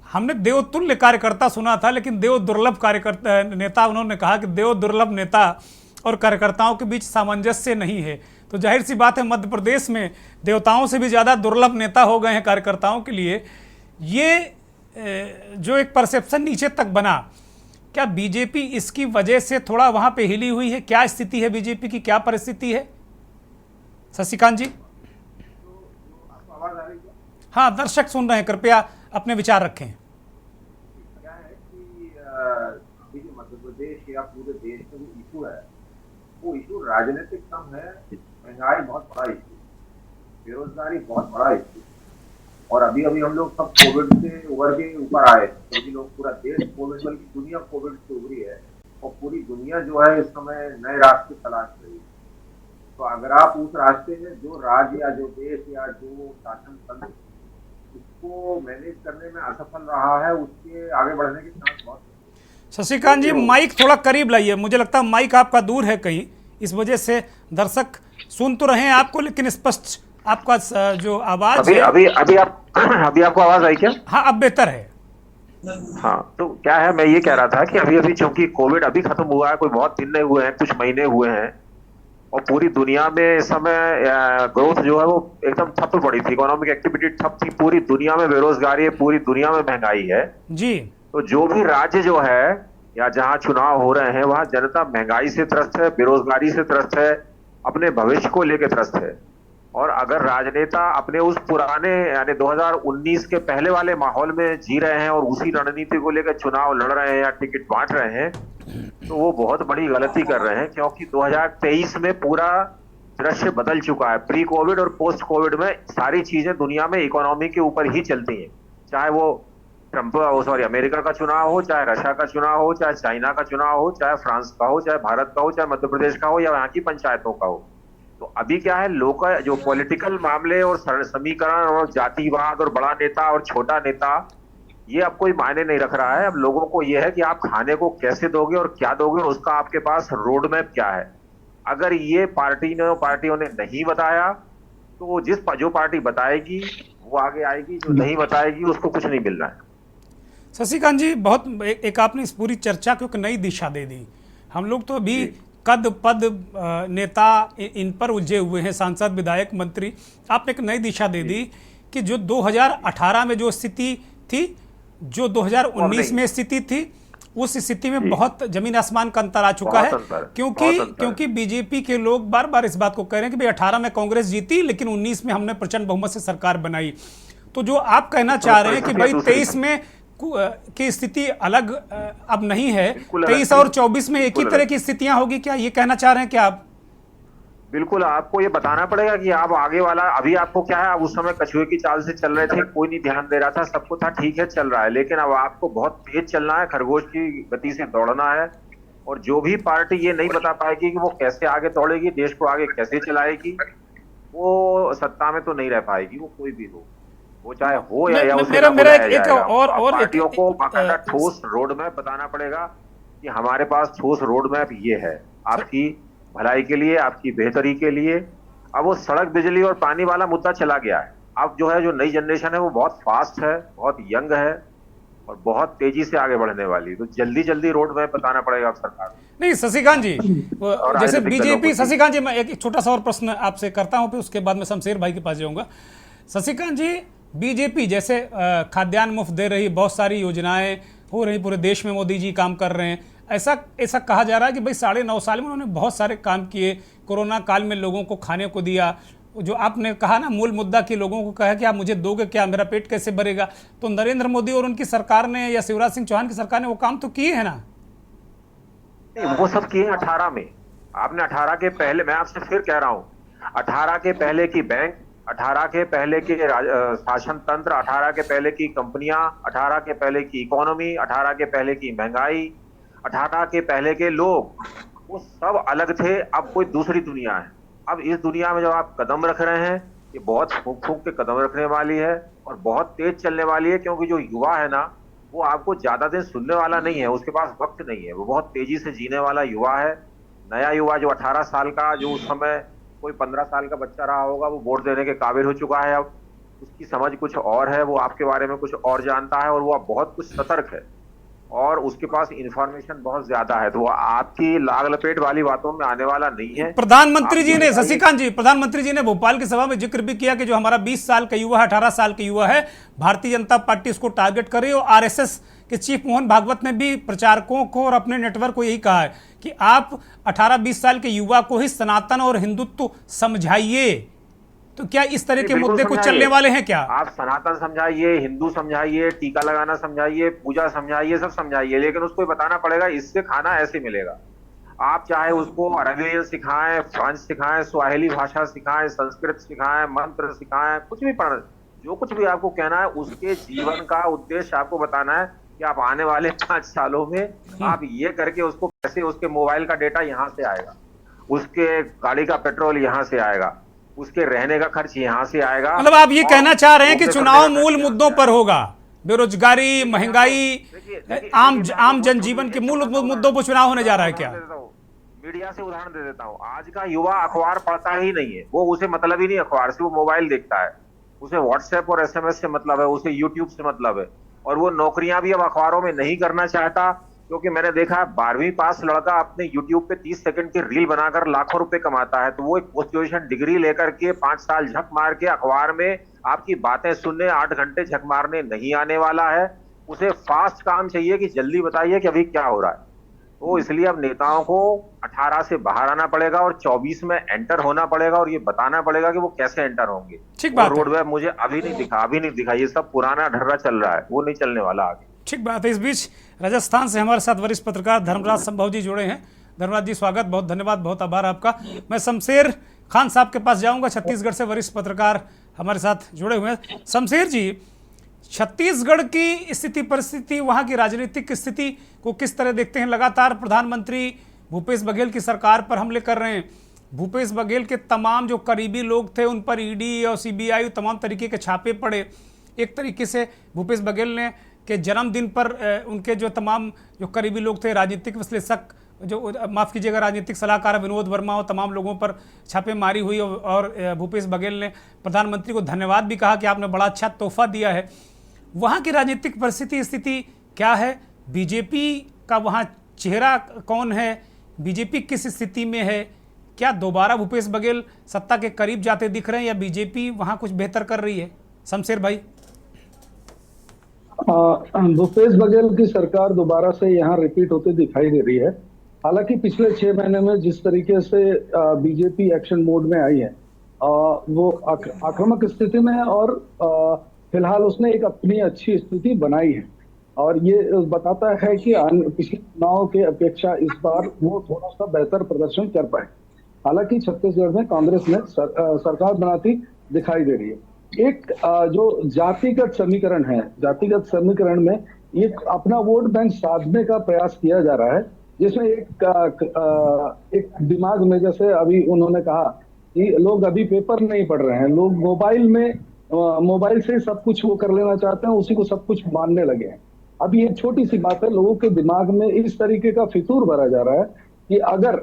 S1: हमने देवतुल्य कार्यकर्ता सुना था, लेकिन देव दुर्लभ कार्यकर्ता नेता उन्होंने कहा कि देव दुर्लभ नेता और कार्यकर्ताओं के बीच सामंजस्य नहीं है। तो जाहिर सी बात है मध्य प्रदेश में देवताओं से भी ज़्यादा दुर्लभ नेता हो गए हैं कार्यकर्ताओं के लिए। ये जो एक परसेप्शन नीचे तक बना, क्या बीजेपी इसकी वजह से थोड़ा वहां पे हिली हुई है? क्या स्थिति है बीजेपी की, क्या परिस्थिति है शशिकांत जी? हाँ, दर्शक सुन रहे हैं, कृपया अपने विचार रखें।
S8: क्या है कि जो मध्य प्रदेश या पूरे देश में जो इशू है, वो इशू राजनीतिक कम है, महंगाई बहुत बड़ा इशू, बेरोजगारी बहुत बड़ा इशू। और अभी अभी हम लोग सब कोविड से उभर के ऊपर आए, क्योंकि लोग पूरा देश कोविड, बल्कि दुनिया कोविड से उभरी है और पूरी दुनिया जो है इस समय नए रास्ते तलाश रही है। तो अगर आप उस रास्ते में जो राज्य या जो देश या जो शासन तंत्र उसको मैनेज करने में असफल रहा है, उसके आगे बढ़ने के चांस बहुत।
S1: शशिकांत जी माइक थोड़ा करीब लाइए, मुझे लगता है माइक आपका दूर है कहीं, इस वजह से दर्शक सुन तो रहे हैं आपको, लेकिन स्पष्ट आपका जो आवाज
S8: अभी आपको आवाज आई क्या?
S1: हाँ, अब बेहतर है।
S8: हाँ, तो क्या है, मैं ये कह रहा था कि अभी चूंकि कोविड अभी खत्म हुआ है, कोई बहुत दिन नहीं हुए हैं, कुछ महीने हुए हैं, और पूरी दुनिया में इस समय ग्रोथ जो है वो एकदम ठप पड़ी थी, इकोनॉमिक एक्टिविटी ठप थी, पूरी दुनिया में बेरोजगारी है, पूरी दुनिया में महंगाई है
S1: जी।
S8: तो जो भी राज्य जो है या जहां चुनाव हो रहे हैं, वहां जनता महंगाई से त्रस्त है, बेरोजगारी से त्रस्त है, अपने भविष्य को लेकर त्रस्त है। और अगर राजनेता अपने उस पुराने यानी 2019 के पहले वाले माहौल में जी रहे हैं और उसी रणनीति को लेकर चुनाव लड़ रहे हैं या टिकट बांट रहे हैं, तो वो बहुत बड़ी गलती कर रहे हैं, क्योंकि 2023 में पूरा दृश्य बदल चुका है। प्री कोविड और पोस्ट कोविड में सारी चीजें दुनिया में इकोनॉमी के ऊपर ही चलती हैं, चाहे वो अमेरिका का चुनाव हो, चाहे रशिया का चुनाव हो, चाहे चाइना का चुनाव हो, चाहे फ्रांस का हो, चाहे भारत का हो, चाहे मध्य प्रदेश का हो या यहाँ की पंचायतों का हो। तो अभी क्या है, लोग जो पॉलिटिकल मामले और समीकरण और जातिवाद और बड़ा नेता और छोटा नेता, ये अब कोई मायने नहीं रख रहा है। अब लोगों को ये है कि आप खाने को कैसे दोगे और क्या दोगे, और उसका आपके पास रोड मैप क्या है। अगर ये पार्टियों ने नहीं बताया, तो जो पार्टी बताएगी वो आगे आएगी, जो नहीं बताएगी उसको कुछ नहीं मिलना है।
S1: शशिकांत जी, बहुत एक आपने इस पूरी चर्चा को एक नई दिशा दे दी। हम लोग तो अभी कद पद नेता इन पर उलझे हुए हैं, सांसद, विधायक, मंत्री। आपने एक नई दिशा दे दी कि जो 2018 में जो स्थिति थी, जो 2019 में स्थिति थी, उस स्थिति में बहुत जमीन आसमान का अंतर आ चुका है,
S8: बहुत अंतर है,
S1: क्योंकि
S8: बहुत अंतर है।
S1: क्योंकि बीजेपी के लोग बार बार इस बात को कह रहे हैं कि भाई 18 में कांग्रेस जीती लेकिन 19 में हमने प्रचंड बहुमत से सरकार बनाई। तो जो आप कहना चाह रहे हैं कि भाई 23 में की स्थिति अलग अब नहीं है, 23 और 24 में एक ही तरह की स्थितियां होगी, क्या ये कहना चाह रहे हैं क्या आप?
S8: बिल्कुल, आपको ये बताना पड़ेगा कि आप आगे वाला, अभी आपको क्या है, आप उस समय कछुए की चाल से चल रहे थे, कोई नहीं ध्यान दे रहा था, सबको था ठीक है चल रहा है, लेकिन अब आपको बहुत तेज चलना है, खरगोश की गति से दौड़ना है। और जो भी पार्टी ये नहीं बता पाएगी कि वो कैसे आगे दौड़ेगी, देश को आगे कैसे चलाएगी, वो सत्ता में तो नहीं रह पाएगी, वो कोई भी हो, वो चाहे हो या उसे ना
S1: मेरा
S8: बुलाया
S1: एक
S8: जाएगा।
S1: और
S8: पार्टियों को बाकायदा ठोस रोड मैप बताना पड़ेगा कि हमारे पास ठोस रोड मैप ये है आपकी भलाई के लिए, आपकी बेहतरी के लिए। अब वो सड़क, बिजली और पानी वाला मुद्दा चला गया है। अब जो है, जो नई जनरेशन है वो बहुत फास्ट है, बहुत यंग है और बहुत तेजी से आगे बढ़ने वाली, तो जल्दी जल्दी रोड मैप बताना पड़ेगा अब सरकार को।
S1: नहीं शशिकांत जी, जैसे बीजेपी, शशिकांत जी मैं एक छोटा सा और प्रश्न आपसे करता हूं, फिर उसके बाद मैं शमशेर भाई के पास जाऊंगा। शशिकांत जी, बीजेपी जैसे खाद्यान्न मुफ्त दे रही, बहुत सारी योजनाएं हो रही, पूरे देश में मोदी जी काम कर रहे हैं, ऐसा कहा जा रहा है कि भाई 9.5 साल में उन्होंने बहुत सारे काम किए, कोरोना काल में लोगों को खाने को दिया, जो आपने कहा ना मूल मुद्दा कि लोगों को कहा कि आप मुझे दोगे क्या, मेरा पेट कैसे भरेगा, तो नरेंद्र मोदी और उनकी सरकार ने या शिवराज सिंह चौहान की सरकार ने वो काम तो किए हैं ना?
S8: वो सब किए 18 में। आपने 18 के पहले, मैं आपसे फिर कह रहा हूं, 18 के पहले की बैंक, 18 के पहले के शासन तंत्र, 18 के पहले की कंपनियां, 18 के पहले की इकोनॉमी, 18 के पहले की महंगाई, 18 के पहले के लोग, वो सब अलग थे। अब कोई दूसरी दुनिया है। अब इस दुनिया में जब आप कदम रख रहे हैं, ये बहुत फूंक फूंक के कदम रखने वाली है और बहुत तेज चलने वाली है, क्योंकि जो युवा है ना, वो आपको ज्यादा दिन सुनने वाला नहीं है, उसके पास वक्त नहीं है, वो बहुत तेजी से जीने वाला युवा है। नया युवा जो 18 साल का, जो उस समय कोई 15 साल का बच्चा रहा होगा, वो वोट देने के काबिल हो चुका है। अब उसकी समझ कुछ और है, वो आपके बारे में कुछ और जानता है और वो अब बहुत कुछ सतर्क है और उसके पास इंफॉर्मेशन बहुत ज्यादा है, तो वो आपकी लाग लपेट वाली बातों में आने वाला नहीं है।
S1: प्रधानमंत्री जी ने, शशिकांत जी, प्रधानमंत्री जी ने भोपाल की सभा में जिक्र भी किया कि जो हमारा 20 साल का युवा है, 18 साल का युवा है, भारतीय जनता पार्टी उसको टारगेट कर रही है। और आरएसएस के चीफ मोहन भागवत ने भी प्रचारकों को और अपने नेटवर्क को यही कहा है कि आप 18-20 साल के युवा को ही सनातन और हिंदुत्व समझाइए। तो क्या इस तरह के मुद्दे कुछ चलने वाले हैं क्या?
S8: आप सनातन समझाइए, हिंदू समझाइए, टीका लगाना समझाइए, पूजा समझाइए, सब समझाइए, लेकिन उसको बताना पड़ेगा इससे खाना ऐसे मिलेगा। आप चाहे उसको अरेबियन सिखाएं, फ्रेंच सिखाएं, स्वाहिली भाषा सिखाएं, संस्कृत सिखाएं, मंत्र सिखाएं, कुछ भी पढ़, जो कुछ भी आपको कहना है, उसके जीवन का उद्देश्य आपको बताना है कि आप आने वाले 5 सालों में आप ये करके उसको कैसे, उसके मोबाइल का डेटा यहाँ से आएगा, उसके गाड़ी का पेट्रोल यहाँ से आएगा, उसके रहने का खर्च यहाँ से आएगा।
S1: मतलब आप ये कहना चाह रहे हैं कि चुनाव मूल मुद्दों पर होगा, बेरोजगारी, महंगाई, आम जनजीवन के मूल मुद्दों पर चुनाव होने जा रहा है क्या?
S8: मीडिया से उदाहरण दे देता हूँ। आज का युवा अखबार पढ़ता ही नहीं है, वो उसे मतलब ही नहीं अखबार से, वो मोबाइल देखता है, उसे व्हाट्सएप और एसएमएस से मतलब है, उसे यूट्यूब से मतलब है, और वो नौकरियां भी अब अखबारों में नहीं करना चाहता, क्योंकि मैंने देखा 12वीं पास लड़का अपने यूट्यूब पे 30 सेकंड की रील बनाकर लाखों रुपए कमाता है, तो वो एक पोस्ट ग्रेजुएशन डिग्री लेकर के 5 साल झक मार के अखबार में आपकी बातें सुनने 8 घंटे झक मारने नहीं आने वाला है। उसे फास्ट काम चाहिए कि जल्दी बताइए कि अभी क्या हो रहा है। तो इसलिए अब नेताओं को 18 से बाहर आना पड़ेगा और 24 में एंटर होना पड़ेगा और ये बताना पड़ेगा कि वो कैसे एंटर होंगे।
S1: ठीक बात है।
S8: रोड मैप मुझे अभी नहीं दिखा, ये सब पुराना ढर्रा चल रहा है, वो नहीं चलने वाला आगे।
S1: ठीक बात है। इस बीच राजस्थान से हमारे साथ वरिष्ठ पत्रकार धर्मराज संभव जी जुड़े हैं। धर्मराज जी स्वागत, बहुत धन्यवाद, बहुत आभार आपका। मैं शमशेर खान साहब के पास जाऊंगा, छत्तीसगढ़ से वरिष्ठ पत्रकार हमारे साथ जुड़े हुए हैं। शमशेर जी, छत्तीसगढ़ की स्थिति परिस्थिति, वहाँ की राजनीतिक स्थिति को किस तरह देखते हैं? लगातार प्रधानमंत्री भूपेश बघेल की सरकार पर हमले कर रहे हैं। भूपेश बघेल के तमाम जो करीबी लोग थे उन पर ईडी और सीबीआई तमाम तरीके के छापे पड़े। एक तरीके से भूपेश बघेल ने के जन्मदिन पर उनके जो तमाम जो करीबी लोग थे, राजनीतिक विश्लेषक, जो माफ़ कीजिएगा राजनीतिक सलाहकार विनोद वर्मा और तमाम लोगों पर छापेमारी हुई और भूपेश बघेल ने प्रधानमंत्री को धन्यवाद भी कहा कि आपने बड़ा अच्छा तोहफा दिया है। वहाँ की राजनीतिक परिस्थिति स्थिति क्या है? बीजेपी का वहाँ चेहरा कौन है? बीजेपी किस स्थिति में है? क्या दोबारा भूपेश बघेल सत्ता के करीब जाते दिख रहे हैं या बीजेपी वहाँ कुछ बेहतर कर रही है? शमशेर भाई।
S9: भूपेश बघेल की सरकार दोबारा से यहाँ रिपीट होते दिखाई दे रही है। हालांकि पिछले 6 महीने में जिस तरीके से बीजेपी एक्शन मोड में आई है, वो आक्रामक स्थिति में है और फिलहाल उसने एक अपनी अच्छी स्थिति बनाई है और ये बताता है कि पिछले चुनाव के अपेक्षा इस बार वो थोड़ा सा बेहतर प्रदर्शन कर पाए। हालांकि छत्तीसगढ़ में कांग्रेस ने सरकार बनाती दिखाई दे रही है। एक जो जातिगत समीकरण है, जातिगत समीकरण में एक अपना वोट बैंक साधने का प्रयास किया जा रहा है, जिसमें एक दिमाग में, जैसे अभी उन्होंने कहा कि लोग अभी पेपर नहीं पढ़ रहे हैं, लोग मोबाइल से सब कुछ वो कर लेना चाहते हैं, उसी को सब कुछ मानने लगे हैं। अब ये छोटी सी बात है, लोगों के दिमाग में इस तरीके का फितूर भरा जा रहा है कि अगर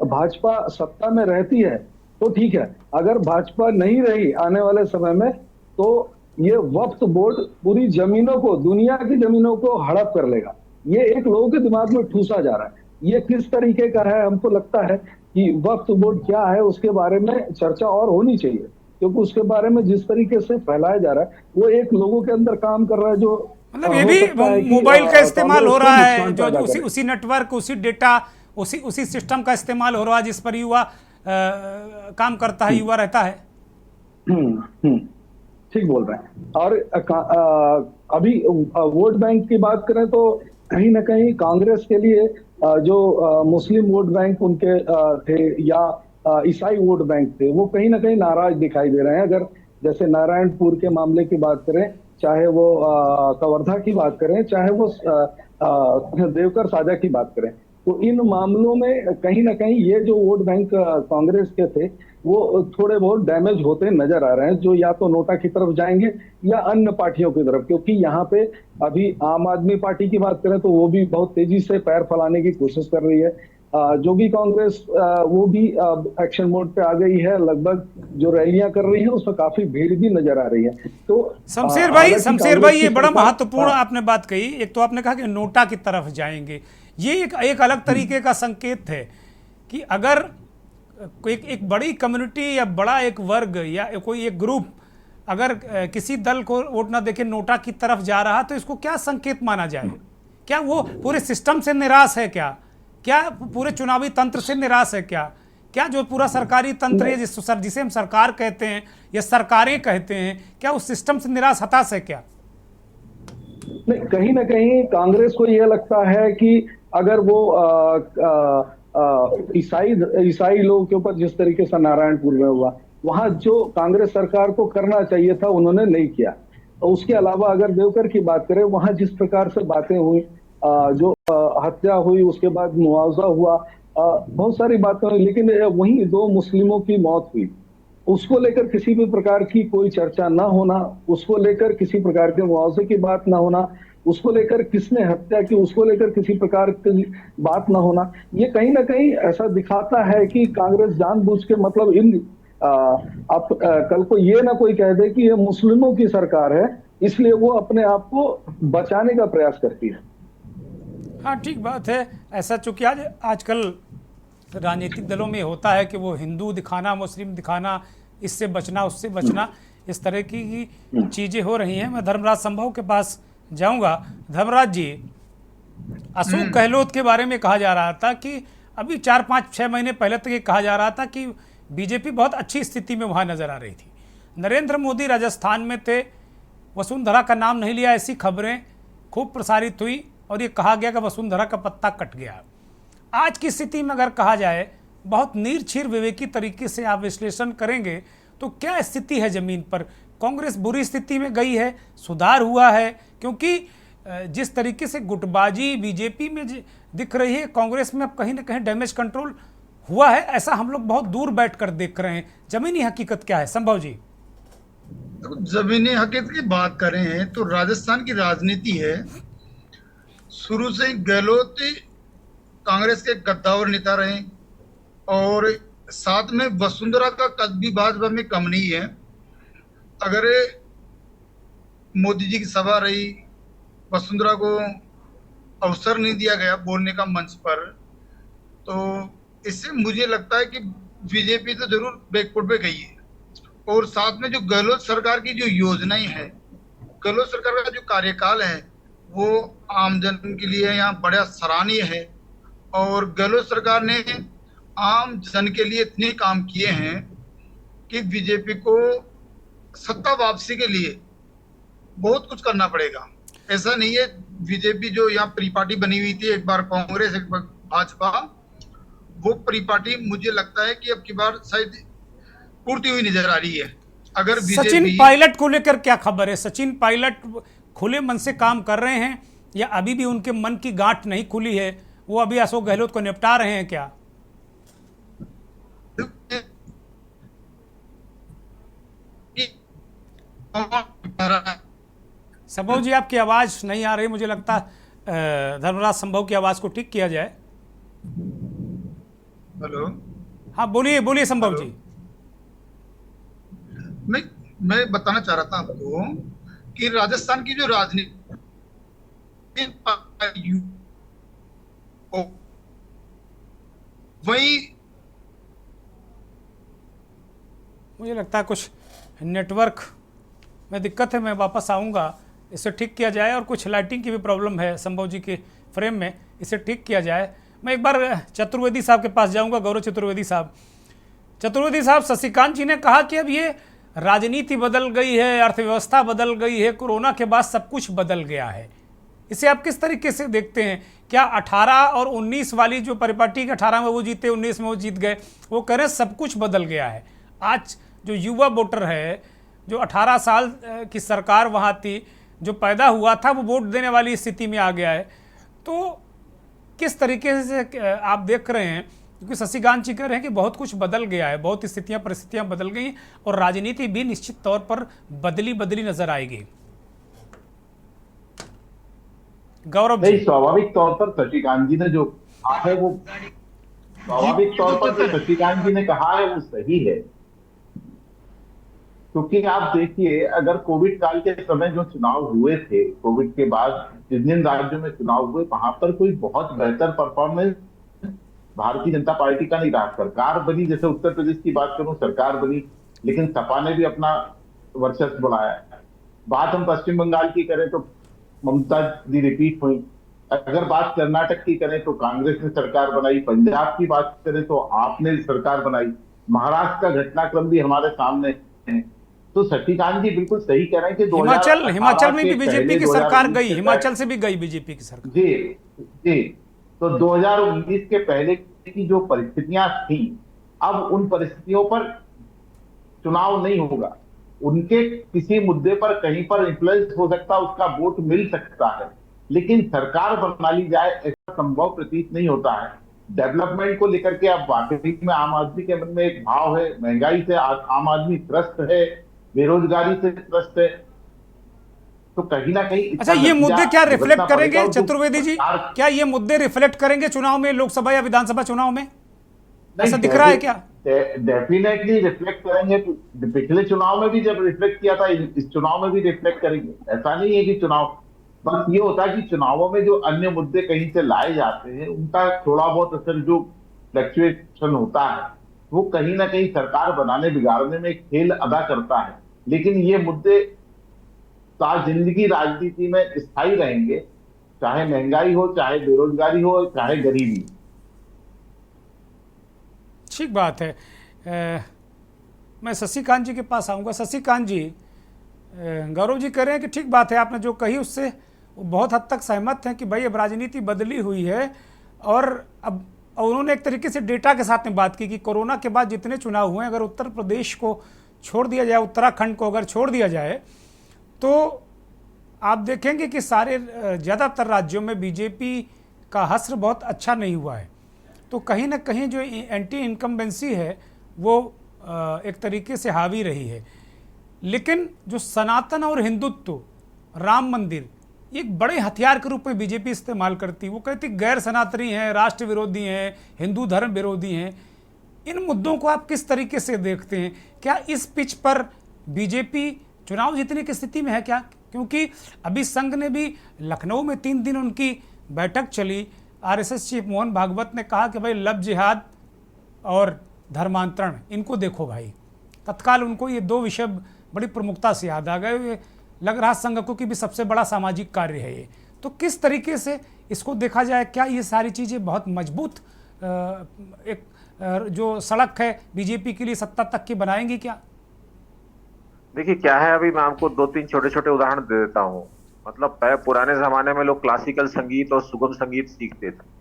S9: भाजपा सत्ता में रहती है तो ठीक है, अगर भाजपा नहीं रही आने वाले समय में तो ये वक्फ बोर्ड पूरी जमीनों को, दुनिया की जमीनों को हड़प कर लेगा। ये एक लोगों के दिमाग में ठूसा जा रहा है। ये किस तरीके का है, हमको लगता है कि वक्फ बोर्ड क्या है उसके बारे में चर्चा और होनी चाहिए, क्योंकि उसके बारे में जिस तरीके से फैलाया जा रहा है वो एक लोगों के अंदर काम कर रहा है, जो
S1: मतलब ये भी मोबाइल का इस्तेमाल हो रहा है, जो उसी नेटवर्क, उसी डेटा, उसी सिस्टम का इस्तेमाल हो रहा है जिस पर युवा काम करता है, युवा रहता है।
S9: ठीक बोल रहे हैं। और अभी वोट बैंक की बात करें तो कहीं ना कहीं कांग्रेस के लिए जो मुस्लिम वोट बैंक उनके थे या ईसाई वोट बैंक थे, वो कहीं ना कहीं नाराज दिखाई दे रहे हैं। अगर जैसे नारायणपुर के मामले की बात करें, चाहे वो कवर्धा की बात करें, चाहे वो देवकर साझा की बात करें, तो इन मामलों में कहीं ना कहीं ये जो वोट बैंक कांग्रेस के थे वो थोड़े बहुत डैमेज होते नजर आ रहे हैं, जो या तो नोटा की तरफ जाएंगे या अन्य पार्टियों की तरफ। क्योंकि यहाँ पे अभी आम आदमी पार्टी की बात करें तो वो भी बहुत तेजी से पैर फैलाने की कोशिश कर रही है। जो भी कांग्रेस वो भी एक्शन मोड पे आ गई है, लगभग जो रैलियां कर रही है उसमें काफी भीड़ भी नजर आ रही है। तो
S1: शमशेर भाई ये बड़ा महत्वपूर्ण आपने बात कही। एक तो आपने कहा कि नोटा की तरफ जाएंगे, ये एक अलग तरीके का संकेत है कि अगर एक बड़ी कम्युनिटी या बड़ा एक वर्ग या कोई एक ग्रुप अगर किसी दल को वोट ना देके नोटा की तरफ जा रहा, तो इसको क्या संकेत माना जाए? क्या वो पूरे सिस्टम से निराश है? क्या पूरे चुनावी तंत्र से निराश है? क्या जो पूरा सरकारी तंत्र है जिसे हम सरकार कहते हैं या सरकारें कहते हैं, क्या उस सिस्टम से निराश, हताश है क्या?
S9: नहीं, कहीं ना कहीं कांग्रेस को यह लगता है कि अगर वो ईसाई लोगों के ऊपर जिस तरीके से नारायणपुर में हुआ, वहां जो कांग्रेस सरकार को करना चाहिए था उन्होंने नहीं किया। तो उसके अलावा अगर देवकर की बात करें, वहां जिस प्रकार से बातें हुई, जो हत्या हुई, उसके बाद मुआवजा हुआ, बहुत सारी बातें हुई, लेकिन वहीं 2 मुस्लिमों की मौत हुई, उसको लेकर किसी भी प्रकार की कोई चर्चा ना होना, उसको लेकर किसी प्रकार के मुआवजे की बात ना होना, उसको लेकर किसने हत्या की उसको लेकर किसी प्रकार की बात ना होना, ये कहीं ना कहीं ऐसा दिखाता है कि कांग्रेस जानबूझ के, मतलब अब कल को ये ना कोई कह दे कि ये मुस्लिमों की सरकार है, इसलिए वो अपने आप को बचाने का प्रयास करती है।
S1: हाँ, ठीक बात है। ऐसा चूंकि आजकल राजनीतिक दलों में होता है कि वो हिंदू दिखाना, मुस्लिम दिखाना, इससे बचना, उससे बचना, इस तरह की चीजें हो रही हैं। मैं धर्मराज संभव के पास जाऊंगा। धर्मराज जी, अशोक गहलोत के बारे में कहा जा रहा था कि अभी 4-5-6 महीने पहले तक ये कहा जा रहा था कि बीजेपी बहुत अच्छी स्थिति में वहां नजर आ रही थी। नरेंद्र मोदी राजस्थान में थे, वसुंधरा का नाम नहीं लिया, ऐसी खबरें खूब प्रसारित हुई और ये कहा गया कि वसुंधरा का पत्ता कट गया। आज की स्थिति में अगर कहा जाए, बहुत नीरछीर विवेकी तरीके से आप विश्लेषण करेंगे तो क्या स्थिति है जमीन पर? कांग्रेस बुरी स्थिति में गई है, सुधार हुआ है? क्योंकि जिस तरीके से गुटबाजी बीजेपी में दिख रही है, कांग्रेस में अब कहीं ना कहीं डैमेज कंट्रोल हुआ है, ऐसा हम लोग बहुत दूर बैठकर देख रहे हैं। जमीनी हकीकत क्या है संभव जी?
S10: जमीनी हकीकत की बात करें तो राजस्थान की राजनीति है, शुरू से ही गहलोत कांग्रेस के गद्दावर नेता रहे और साथ में वसुंधरा का कद भी भाजपा में कम नहीं है। अगर मोदी जी की सभा रही, वसुंधरा को अवसर नहीं दिया गया बोलने का मंच पर, तो इससे मुझे लगता है कि बीजेपी तो जरूर बैकफुट पे गई है। और साथ में जो गहलोत सरकार की जो योजनाएं हैं गहलोत सरकार का जो कार्यकाल है वो आम जन के लिए यहाँ बड़ा सराहनीय है। और गहलोत सरकार ने आम जन के लिए इतने काम किए हैं कि बीजेपी को सत्ता वापसी के लिए बहुत कुछ करना पड़ेगा। ऐसा नहीं है बीजेपी जो यहाँ प्री पार्टी बनी हुई थी, एक बार कांग्रेस एक बार भाजपा, वो प्री पार्टी मुझे लगता है कि अब की बार शायद टूटती हुई नजर आ रही है। अगर
S1: सचिन पायलट को लेकर क्या खबर है? सचिन पायलट खुले मन से काम कर रहे हैं या अभी भी उनके मन की गांठ नहीं खुली है, वो अभी अशोक गहलोत को निपटा रहे हैं क्या? संभव जी आपकी आवाज नहीं आ रही, मुझे लगता है धर्मराज संभव की आवाज को ठीक किया जाए।
S10: हेलो,
S1: हाँ बोलिए बोलिए संभव जी।
S10: मैं बताना चाह रहा था आपको कि राजस्थान की जो राजनीति वही,
S1: मुझे लगता है कुछ नेटवर्क में दिक्कत है, मैं वापस आऊँगा, इसे ठीक किया जाए। और कुछ लाइटिंग की भी प्रॉब्लम है संभव जी के फ्रेम में, इसे ठीक किया जाए। मैं एक बार चतुर्वेदी साहब के पास जाऊँगा, गौरव चतुर्वेदी साहब। चतुर्वेदी साहब, शशिकांत जी ने कहा कि अब ये राजनीति बदल गई है, अर्थव्यवस्था बदल गई है, कोरोना के बाद सब कुछ बदल गया है, इसे आप किस तरीके से देखते हैं? क्या 18 और 19 वाली जो परिपाटी के 18 में वो जीते, 19 में वो जीत गए, वो कह रहे हैं सब कुछ बदल गया है। आज जो युवा वोटर है, जो 18 साल की सरकार वहाँ थी, जो पैदा हुआ था, वो वोट देने वाली स्थिति में आ गया है। तो किस तरीके से आप देख रहे हैं? क्योंकि शशिकांत जी कह रहे हैं कि बहुत कुछ बदल गया है, बहुत स्थितियां परिस्थितियां बदल गई और राजनीति भी निश्चित तौर पर बदली नजर आएगी। गौरव
S7: नहीं, स्वाभाविक तौर पर शशिकांत जी ने जो कहा है वो स्वाभाविक तौर पर जो शशिकांत जी ने कहा है वो सही है। क्योंकि आप देखिए, अगर कोविड काल के समय जो चुनाव हुए थे, कोविड के बाद जिन राज्यों में चुनाव हुए, वहां पर कोई बहुत बेहतर परफॉर्मेंस भारतीय जनता पार्टी का नहीं रहा। सरकार बनी, जैसे उत्तर प्रदेश की बात करूं, सरकार बनी, लेकिन सपा ने भी अपना वर्चस्व बढ़ाया। बात हम पश्चिम बंगाल की करें तो ममता जी रिपीट हुई। अगर बात कर्नाटक की करें तो कांग्रेस ने सरकार बनाई। पंजाब की बात करें तो आपने सरकार बनाई। महाराष्ट्र का घटनाक्रम भी हमारे सामने है। तो शशिकांत जी बिल्कुल सही कह रहे हैं कि
S1: हिमाचल में भी बीजेपी की सरकार गई, हिमाचल से भी गई बीजेपी की सरकार।
S7: जी। तो 2019 के पहले की जो परिस्थितियां थी, अब उन परिस्थितियों पर चुनाव नहीं होगा। उनके किसी मुद्दे पर कहीं पर इन्फ्लुएंस हो सकता है, उसका वोट मिल सकता है, लेकिन सरकार बना ली जाए ऐसा संभव प्रतीत नहीं होता है। डेवलपमेंट को लेकर के अब वाकई में आम आदमी के मन में एक भाव है। महंगाई से आम आदमी त्रस्त है, बेरोजगारी से त्रस्त है। तो कहीं ना कहीं
S1: अच्छा, ये मुद्दे क्या रिफ्लेक्ट करेंगे चतुर्वेदी जी? क्या ये मुद्दे रिफ्लेक्ट करेंगे चुनाव में, लोकसभा या विधानसभा चुनाव में? ऐसा दिख रहा है क्या?
S7: डेफिनेटली रिफ्लेक्ट करेंगे। पिछले चुनाव में भी जब रिफ्लेक्ट किया था, इस चुनाव में भी रिफ्लेक्ट करेंगे। ऐसा नहीं है कि चुनाव, बस ये होता है कि चुनावों में जो अन्य मुद्दे कहीं से लाए जाते हैं, उनका थोड़ा बहुत असर, जो फ्लक्चुएशन होता है, वो कहीं ना कहीं सरकार बनाने बिगाड़ने में एक खेल अदा करता है। लेकिन ये मुद्दे जिंदगी राजनीति में स्थायी रहेंगे, चाहे महंगाई हो, चाहे बेरोजगारी हो, चाहे गरीबी।
S1: ठीक बात है। मैं शशिकांत जी के पास आऊँगा। शशिकांत जी, गौरव जी कह रहे हैं कि ठीक बात है, आपने जो कही उससे बहुत हद तक सहमत हैं कि भाई अब राजनीति बदली हुई है। और अब उन्होंने एक तरीके से डेटा के साथ में बात की कि कोरोना के बाद जितने चुनाव हुए, अगर उत्तर प्रदेश को छोड़ दिया जाए, उत्तराखंड को अगर छोड़ दिया जाए, तो आप देखेंगे कि सारे ज़्यादातर राज्यों में बीजेपी का हश्र बहुत अच्छा नहीं हुआ है। तो कहीं ना कहीं जो एंटी इनकम्बेंसी है वो एक तरीके से हावी रही है। लेकिन जो सनातन और हिंदुत्व, राम मंदिर, ये एक बड़े हथियार के रूप में बीजेपी इस्तेमाल करती। वो कहती गैर सनातनी हैं, राष्ट्र विरोधी हैं, हिंदू धर्म विरोधी हैं। इन मुद्दों को आप किस तरीके से देखते हैं? क्या इस पिच पर बीजेपी चुनाव जीतने की स्थिति में है क्या? क्योंकि अभी संघ ने भी लखनऊ में 3 दिन उनकी बैठक चली। आरएसएस चीफ मोहन भागवत ने कहा कि भाई लव जिहाद और धर्मांतरण, इनको देखो भाई। तत्काल उनको ये 2 विषय बड़ी प्रमुखता से याद आ गए। लग रहा संगठकों की भी सबसे बड़ा सामाजिक कार्य है ये। तो किस तरीके से इसको देखा जाए, क्या ये सारी चीज़ें बहुत मजबूत एक जो सड़क है बीजेपी के लिए सत्ता तक की बनाएंगी क्या?
S8: देखिए क्या है, अभी मैं आपको 2-3 छोटे छोटे उदाहरण दे देता हूँ। मतलब पुराने जमाने में लोग क्लासिकल संगीत और सुगम संगीत सीखते थे,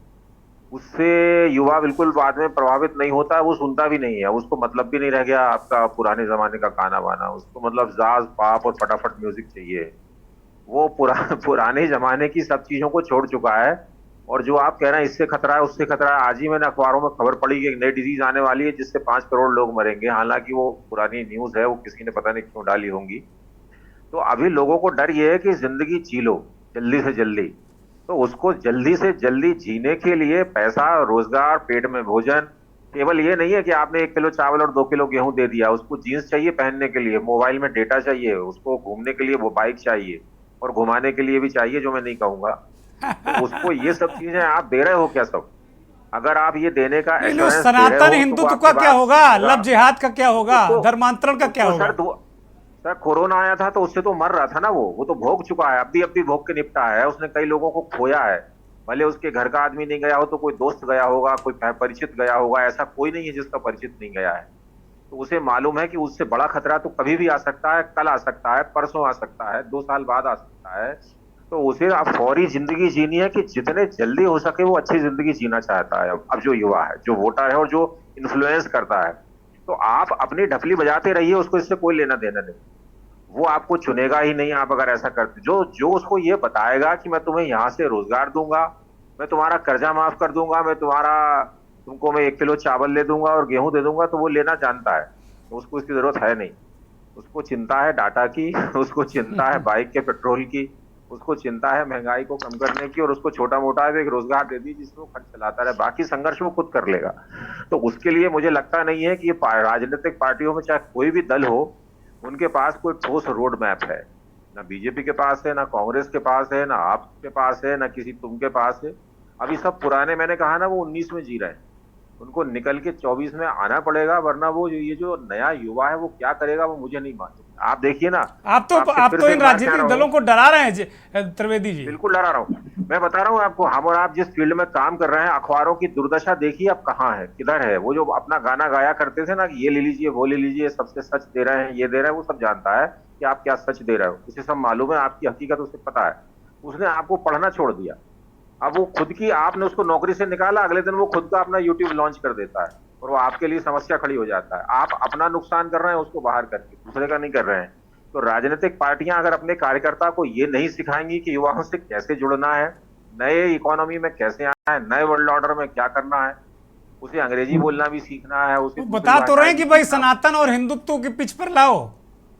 S8: उससे युवा बिल्कुल बाद में प्रभावित नहीं होता है, वो सुनता भी नहीं है, उसको मतलब भी नहीं रह गया आपका पुराने जमाने का गाना वाना, उसको मतलब जाज पाप और फटाफट म्यूजिक चाहिए। वो पुराने जमाने की सब चीजों को छोड़ चुका है। और जो आप कह रहे हैं इससे खतरा है उससे खतरा है, आज ही मैंने अखबारों में खबर पड़ी कि एक नई डिजीज आने वाली है जिससे 5 करोड़ लोग मरेंगे। हालांकि वो पुरानी न्यूज है, वो किसी ने पता नहीं क्यों डाली होंगी। तो अभी लोगों को डर ये है कि जिंदगी जी लो जल्दी से जल्दी, तो उसको जल्दी से जल्दी जीने के लिए पैसा, रोजगार, पेट में भोजन, केवल ये नहीं है कि आपने 1 किलो चावल और 2 किलो गेहूं दे दिया, उसको जीन्स चाहिए पहनने के लिए, मोबाइल में डेटा चाहिए, उसको घूमने के लिए वो बाइक चाहिए, और घुमाने के लिए भी चाहिए, जो मैं नहीं कहूंगा। तो उसको ये सब चीजें आप दे रहे हो क्या सब? अगर आप ये देने का
S1: सनातन हिंदुत्व का क्या होगा, लव जिहाद का क्या होगा, धर्मांतरण का क्या होगा?
S8: सर कोरोना आया था तो उससे तो मर रहा था ना, वो तो भोग चुका है, अब भी भोग के निपटा है, उसने कई लोगों को खोया है। भले उसके घर का आदमी नहीं गया हो तो कोई दोस्त गया होगा, कोई परिचित गया होगा, ऐसा कोई नहीं है जिसका परिचित नहीं गया है। तो उसे मालूम है कि उससे बड़ा खतरा तो कभी भी आ सकता है, कल आ सकता है, परसों आ सकता है, 2 साल बाद आ सकता है। तो उसे अब फौरी जिंदगी जीनी है कि जितने जल्दी हो सके वो अच्छी जिंदगी जीना चाहता है। अब जो युवा है, जो वोटर है और जो इन्फ्लुएंस करता है, तो आप अपनी ढपली बजाते रहिए, उसको इससे कोई लेना देना नहीं, वो आपको चुनेगा ही नहीं। आप अगर ऐसा करते, जो उसको ये बताएगा कि मैं तुम्हें यहाँ से रोजगार दूंगा, मैं तुम्हारा कर्जा माफ कर दूंगा, तुमको मैं 1 किलो चावल ले दूंगा और गेहूं दे दूंगा, तो वो लेना जानता है, तो उसको इसकी जरूरत है नहीं। उसको चिंता है डाटा की, उसको चिंता है बाइक के पेट्रोल की, उसको चिंता है महंगाई को कम करने की, और उसको छोटा मोटा एक रोजगार दे दी जिसमें वो खर्च चलाता रहे, बाकी संघर्ष वो खुद कर लेगा। तो उसके लिए मुझे लगता नहीं है कि ये राजनीतिक पार्टियों में चाहे कोई भी दल हो, उनके पास कोई ठोस रोड मैप है। ना बीजेपी के पास है, ना कांग्रेस के पास है, ना आपके पास है, ना किसी तुम के पास है। अभी सब पुराने, मैंने कहा ना, वो 19 में जी रहे हैं, उनको निकल के 24 में आना पड़ेगा, वरना वो ये जो नया युवा है वो क्या करेगा वो मुझे नहीं मालूम। आप देखिए ना,
S1: आप तो इन राजनीतिक दलों को डरा रहे हैं त्रिवेदी जी।
S8: बिल्कुल डरा रहा हूँ, मैं बता रहा हूँ आपको। हम और आप जिस फील्ड में काम कर रहे हैं, अखबारों की दुर्दशा देखिए अब कहाँ है, किधर है। वो जो अपना गाना गाया करते थे ना कि ये ले लीजिए, वो ले लीजिए, सबसे सच दे रहे हैं, ये दे रहे हैं, वो सब जानता है कि आप क्या सच दे रहे हो, उसे सब मालूम है, आपकी हकीकत उसे पता है। उसने आपको पढ़ना छोड़ दिया। अब वो खुद की, आपने उसको नौकरी से निकाला, अगले दिन वो खुद का अपना यूट्यूब लॉन्च कर देता है, और वो आपके लिए समस्या खड़ी हो जाता है। आप अपना नुकसान कर रहे हैं उसको बाहर करके, दूसरे का नहीं कर रहे हैं। तो राजनीतिक पार्टियां अगर अपने कार्यकर्ता को ये नहीं सिखाएंगी कि युवाओं से कैसे जुड़ना है, नए इकोनॉमी में कैसे आना है, नए वर्ल्ड ऑर्डर में क्या करना है, उसे अंग्रेजी बोलना भी सीखना है, उसे
S1: बता तो रहे हैं कि भाई सनातन और हिंदुत्व के पिच पर लाओ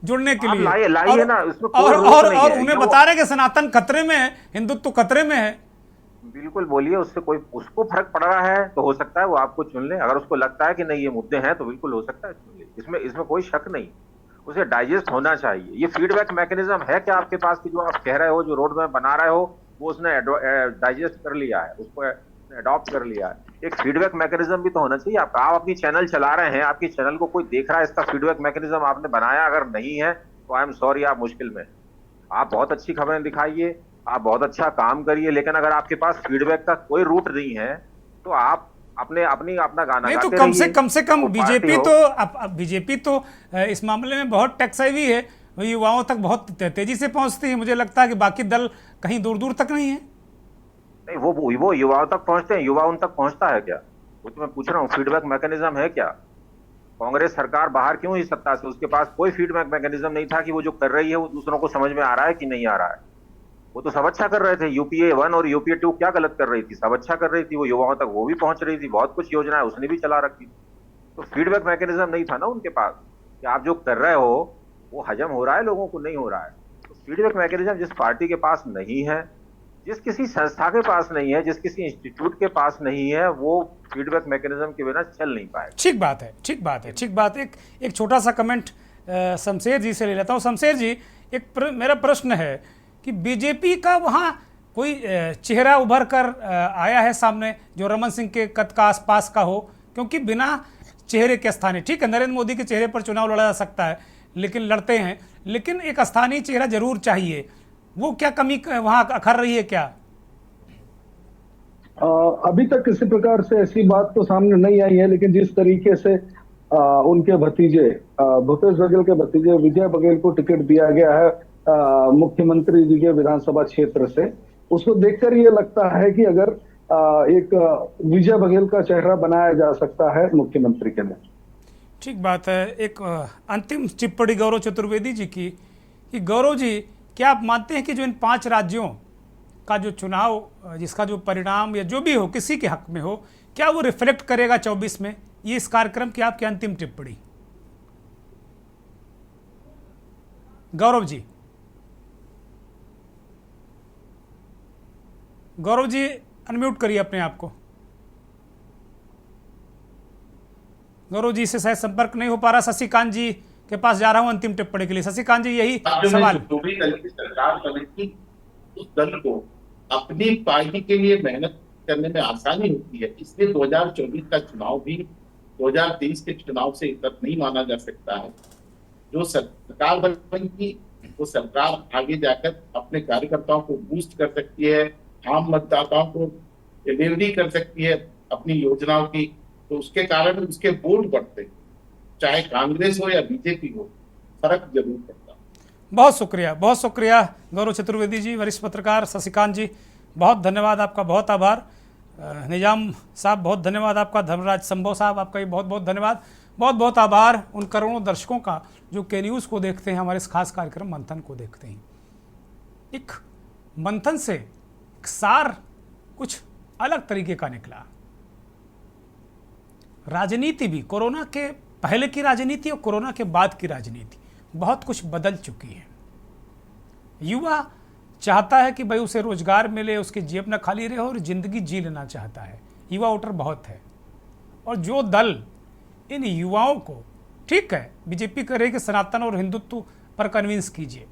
S1: जुड़ने के लिए,
S8: लाइए ना,
S1: और उन्हें बता रहे हैं कि सनातन खतरे में है, हिंदुत्व खतरे में है।
S8: बिल्कुल बोलिए, उससे कोई, उसको फर्क पड़ रहा है तो हो सकता है वो आपको चुन ले। अगर उसको लगता है कि नहीं ये मुद्दे हैं तो बिल्कुल हो सकता है चुन ले, इसमें कोई शक नहीं। उसे डाइजेस्ट होना चाहिए। ये फीडबैक मैकेनिज्म है क्या आपके पास कि जो आप कह रहे हो, जो रोड मैप बना रहे हो, वो उसने डाइजेस्ट कर लिया है, उसको अडॉप्ट कर लिया है। एक फीडबैक मैकेनिज्म भी तो होना चाहिए आपका। आप अपनी चैनल चला रहे हैं, आपकी चैनल को कोई देख रहा है, इसका फीडबैक मैकेनिज्म आपने बनाया अगर नहीं है तो आई एम सॉरी, आप मुश्किल में। आप बहुत अच्छी खबरें दिखाइए, आप बहुत अच्छा काम करिए, लेकिन अगर आपके पास फीडबैक का कोई रूट नहीं है तो आप अपना गाना
S1: नहीं, तो कम से कम बीजेपी तो इस मामले में बहुत टेक्साइवी है, युवाओं तक बहुत तेजी से पहुंचती है। मुझे लगता है कि बाकी दल कहीं दूर दूर तक नहीं है।
S8: नहीं, वो युवाओं तक पहुंचते हैं, युवा उन तक पहुंचता है क्या, वो तो मैं पूछ रहा हूँ। फीडबैक मैकेनिज्म है क्या? कांग्रेस सरकार बाहर क्यों हुई सत्ता से? उसके पास कोई फीडबैक मैकेनिज्म नहीं था कि वो जो कर रही है वो दूसरों को समझ में आ रहा है कि नहीं आ रहा है। वो तो सब अच्छा कर रहे थे। यूपीए 1 और यूपीए 2 क्या गलत कर रही थी? सब अच्छा कर रही थी। वो युवाओं तक वो भी पहुंच रही थी, बहुत कुछ योजनाएं उसने भी चला रखी। तो फीडबैक मैकेनिज्म नहीं था ना उनके पास कि आप जो कर रहे हो वो हजम हो रहा है, लोगों को नहीं हो रहा है। तो फीडबैक मैकेनिज्म जिस पार्टी के पास नहीं है, जिस किसी संस्था के पास नहीं है, जिस किसी इंस्टीट्यूट के पास नहीं है, वो फीडबैक मैकेनिज्म के बिना चल नहीं पाएगा।
S1: ठीक बात है। एक छोटा सा कमेंट शमशेर जी से ले लेता हूँ। शमशेर जी, मेरा प्रश्न है कि बीजेपी का वहाँ कोई चेहरा उभर कर आया है सामने जो रमन सिंह के कद का आसपास का हो? क्योंकि बिना चेहरे के स्थानीय, ठीक है, नरेंद्र मोदी के चेहरे पर चुनाव लड़ा जा सकता है, लेकिन लड़ते हैं, लेकिन एक स्थानीय चेहरा जरूर चाहिए। वो क्या कमी वहां अखर रही है क्या?
S9: अभी तक किसी प्रकार से ऐसी बात तो सामने नहीं आई है, लेकिन जिस तरीके से उनके भतीजे भूपेश बघेल के भतीजे विजय बघेल को टिकट दिया गया है मुख्यमंत्री जी के विधानसभा क्षेत्र से, उसको देखकर ये लगता है कि अगर एक विजय बघेल का चेहरा बनाया जा सकता है मुख्यमंत्री के लिए।
S1: ठीक बात है। एक अंतिम टिप्पणी गौरव चतुर्वेदी जी की, कि गौरव जी क्या आप मानते हैं कि जो इन 5 राज्यों का जो चुनाव, जिसका जो परिणाम या जो भी हो किसी के हक में हो, क्या वो रिफ्लेक्ट करेगा 24 में? ये इस कार्यक्रम की आपकी अंतिम टिप्पणी। गौरव जी, गौरव जी अनम्यूट करिए अपने आप को। गौरव जी से शायद संपर्क नहीं हो पा रहा। शशिकांत जी के पास जा रहा हूं अंतिम टिप्पणी के लिए। शशिकांत जी, यही सवाल।
S7: सरकार बनेगी उस दल को अपनी पार्टी के लिए मेहनत करने में आसानी होती है, इसलिए 2024 का चुनाव भी 2023 के चुनाव से इतर नहीं माना जा सकता है। जो सरकार बनेगी वो सरकार आगे जाकर अपने कार्यकर्ताओं को बूस्ट कर सकती है, आम मतदाताओं को डिलीवरी कर सकती है अपनी योजनाओं की, तो उसके कारण उसके वोट बढ़ते हैं। चाहे कांग्रेस हो या बीजेपी हो, फर्क जरूर पड़ता।
S1: बहुत शुक्रिया, बहुत शुक्रिया गौरव चतुर्वेदी जी, वरिष्ठ पत्रकार शशिकांत जी, बहुत धन्यवाद आपका, बहुत आभार। निजाम साहब बहुत धन्यवाद आपका। धर्मराज संभव साहब आपका भी बहुत बहुत धन्यवाद। बहुत बहुत आभार उन करोड़ों दर्शकों का जो के न्यूज़ को देखते हैं, हमारे इस खास कार्यक्रम मंथन को देखते हैं। एक मंथन से एक सार कुछ अलग तरीके का निकला। राजनीति भी, कोरोना के पहले की राजनीति और कोरोना के बाद की राजनीति बहुत कुछ बदल चुकी है। युवा चाहता है कि भाई उसे रोजगार मिले, उसकी जेब न खाली रहे और जिंदगी जी लेना चाहता है। युवा वोटर बहुत है, और जो दल इन युवाओं को, ठीक है बीजेपी कह रही कि सनातन और हिंदुत्व पर कन्विंस कीजिए,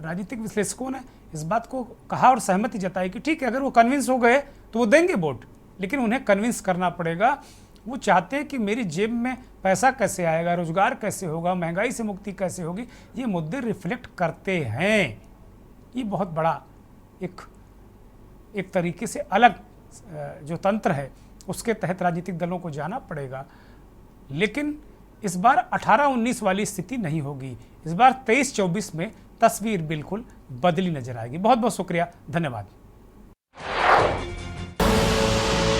S1: राजनीतिक विश्लेषकों ने इस बात को कहा और सहमति जताई कि ठीक है अगर वो कन्विंस हो गए तो वो देंगे वोट, लेकिन उन्हें कन्विंस करना पड़ेगा। वो चाहते हैं कि मेरी जेब में पैसा कैसे आएगा, रोजगार कैसे होगा, महंगाई से मुक्ति कैसे होगी, ये मुद्दे रिफ्लेक्ट करते हैं। ये बहुत बड़ा एक तरीके से अलग जो तंत्र है उसके तहत राजनीतिक दलों को जाना पड़ेगा। लेकिन इस बार 18-19 वाली स्थिति नहीं होगी, इस बार 23-24 में तस्वीर बिल्कुल बदली नजर आएगी। बहुत बहुत शुक्रिया, धन्यवाद।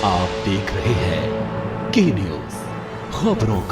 S6: आप देख रहे हैं के न्यूज़, खबरों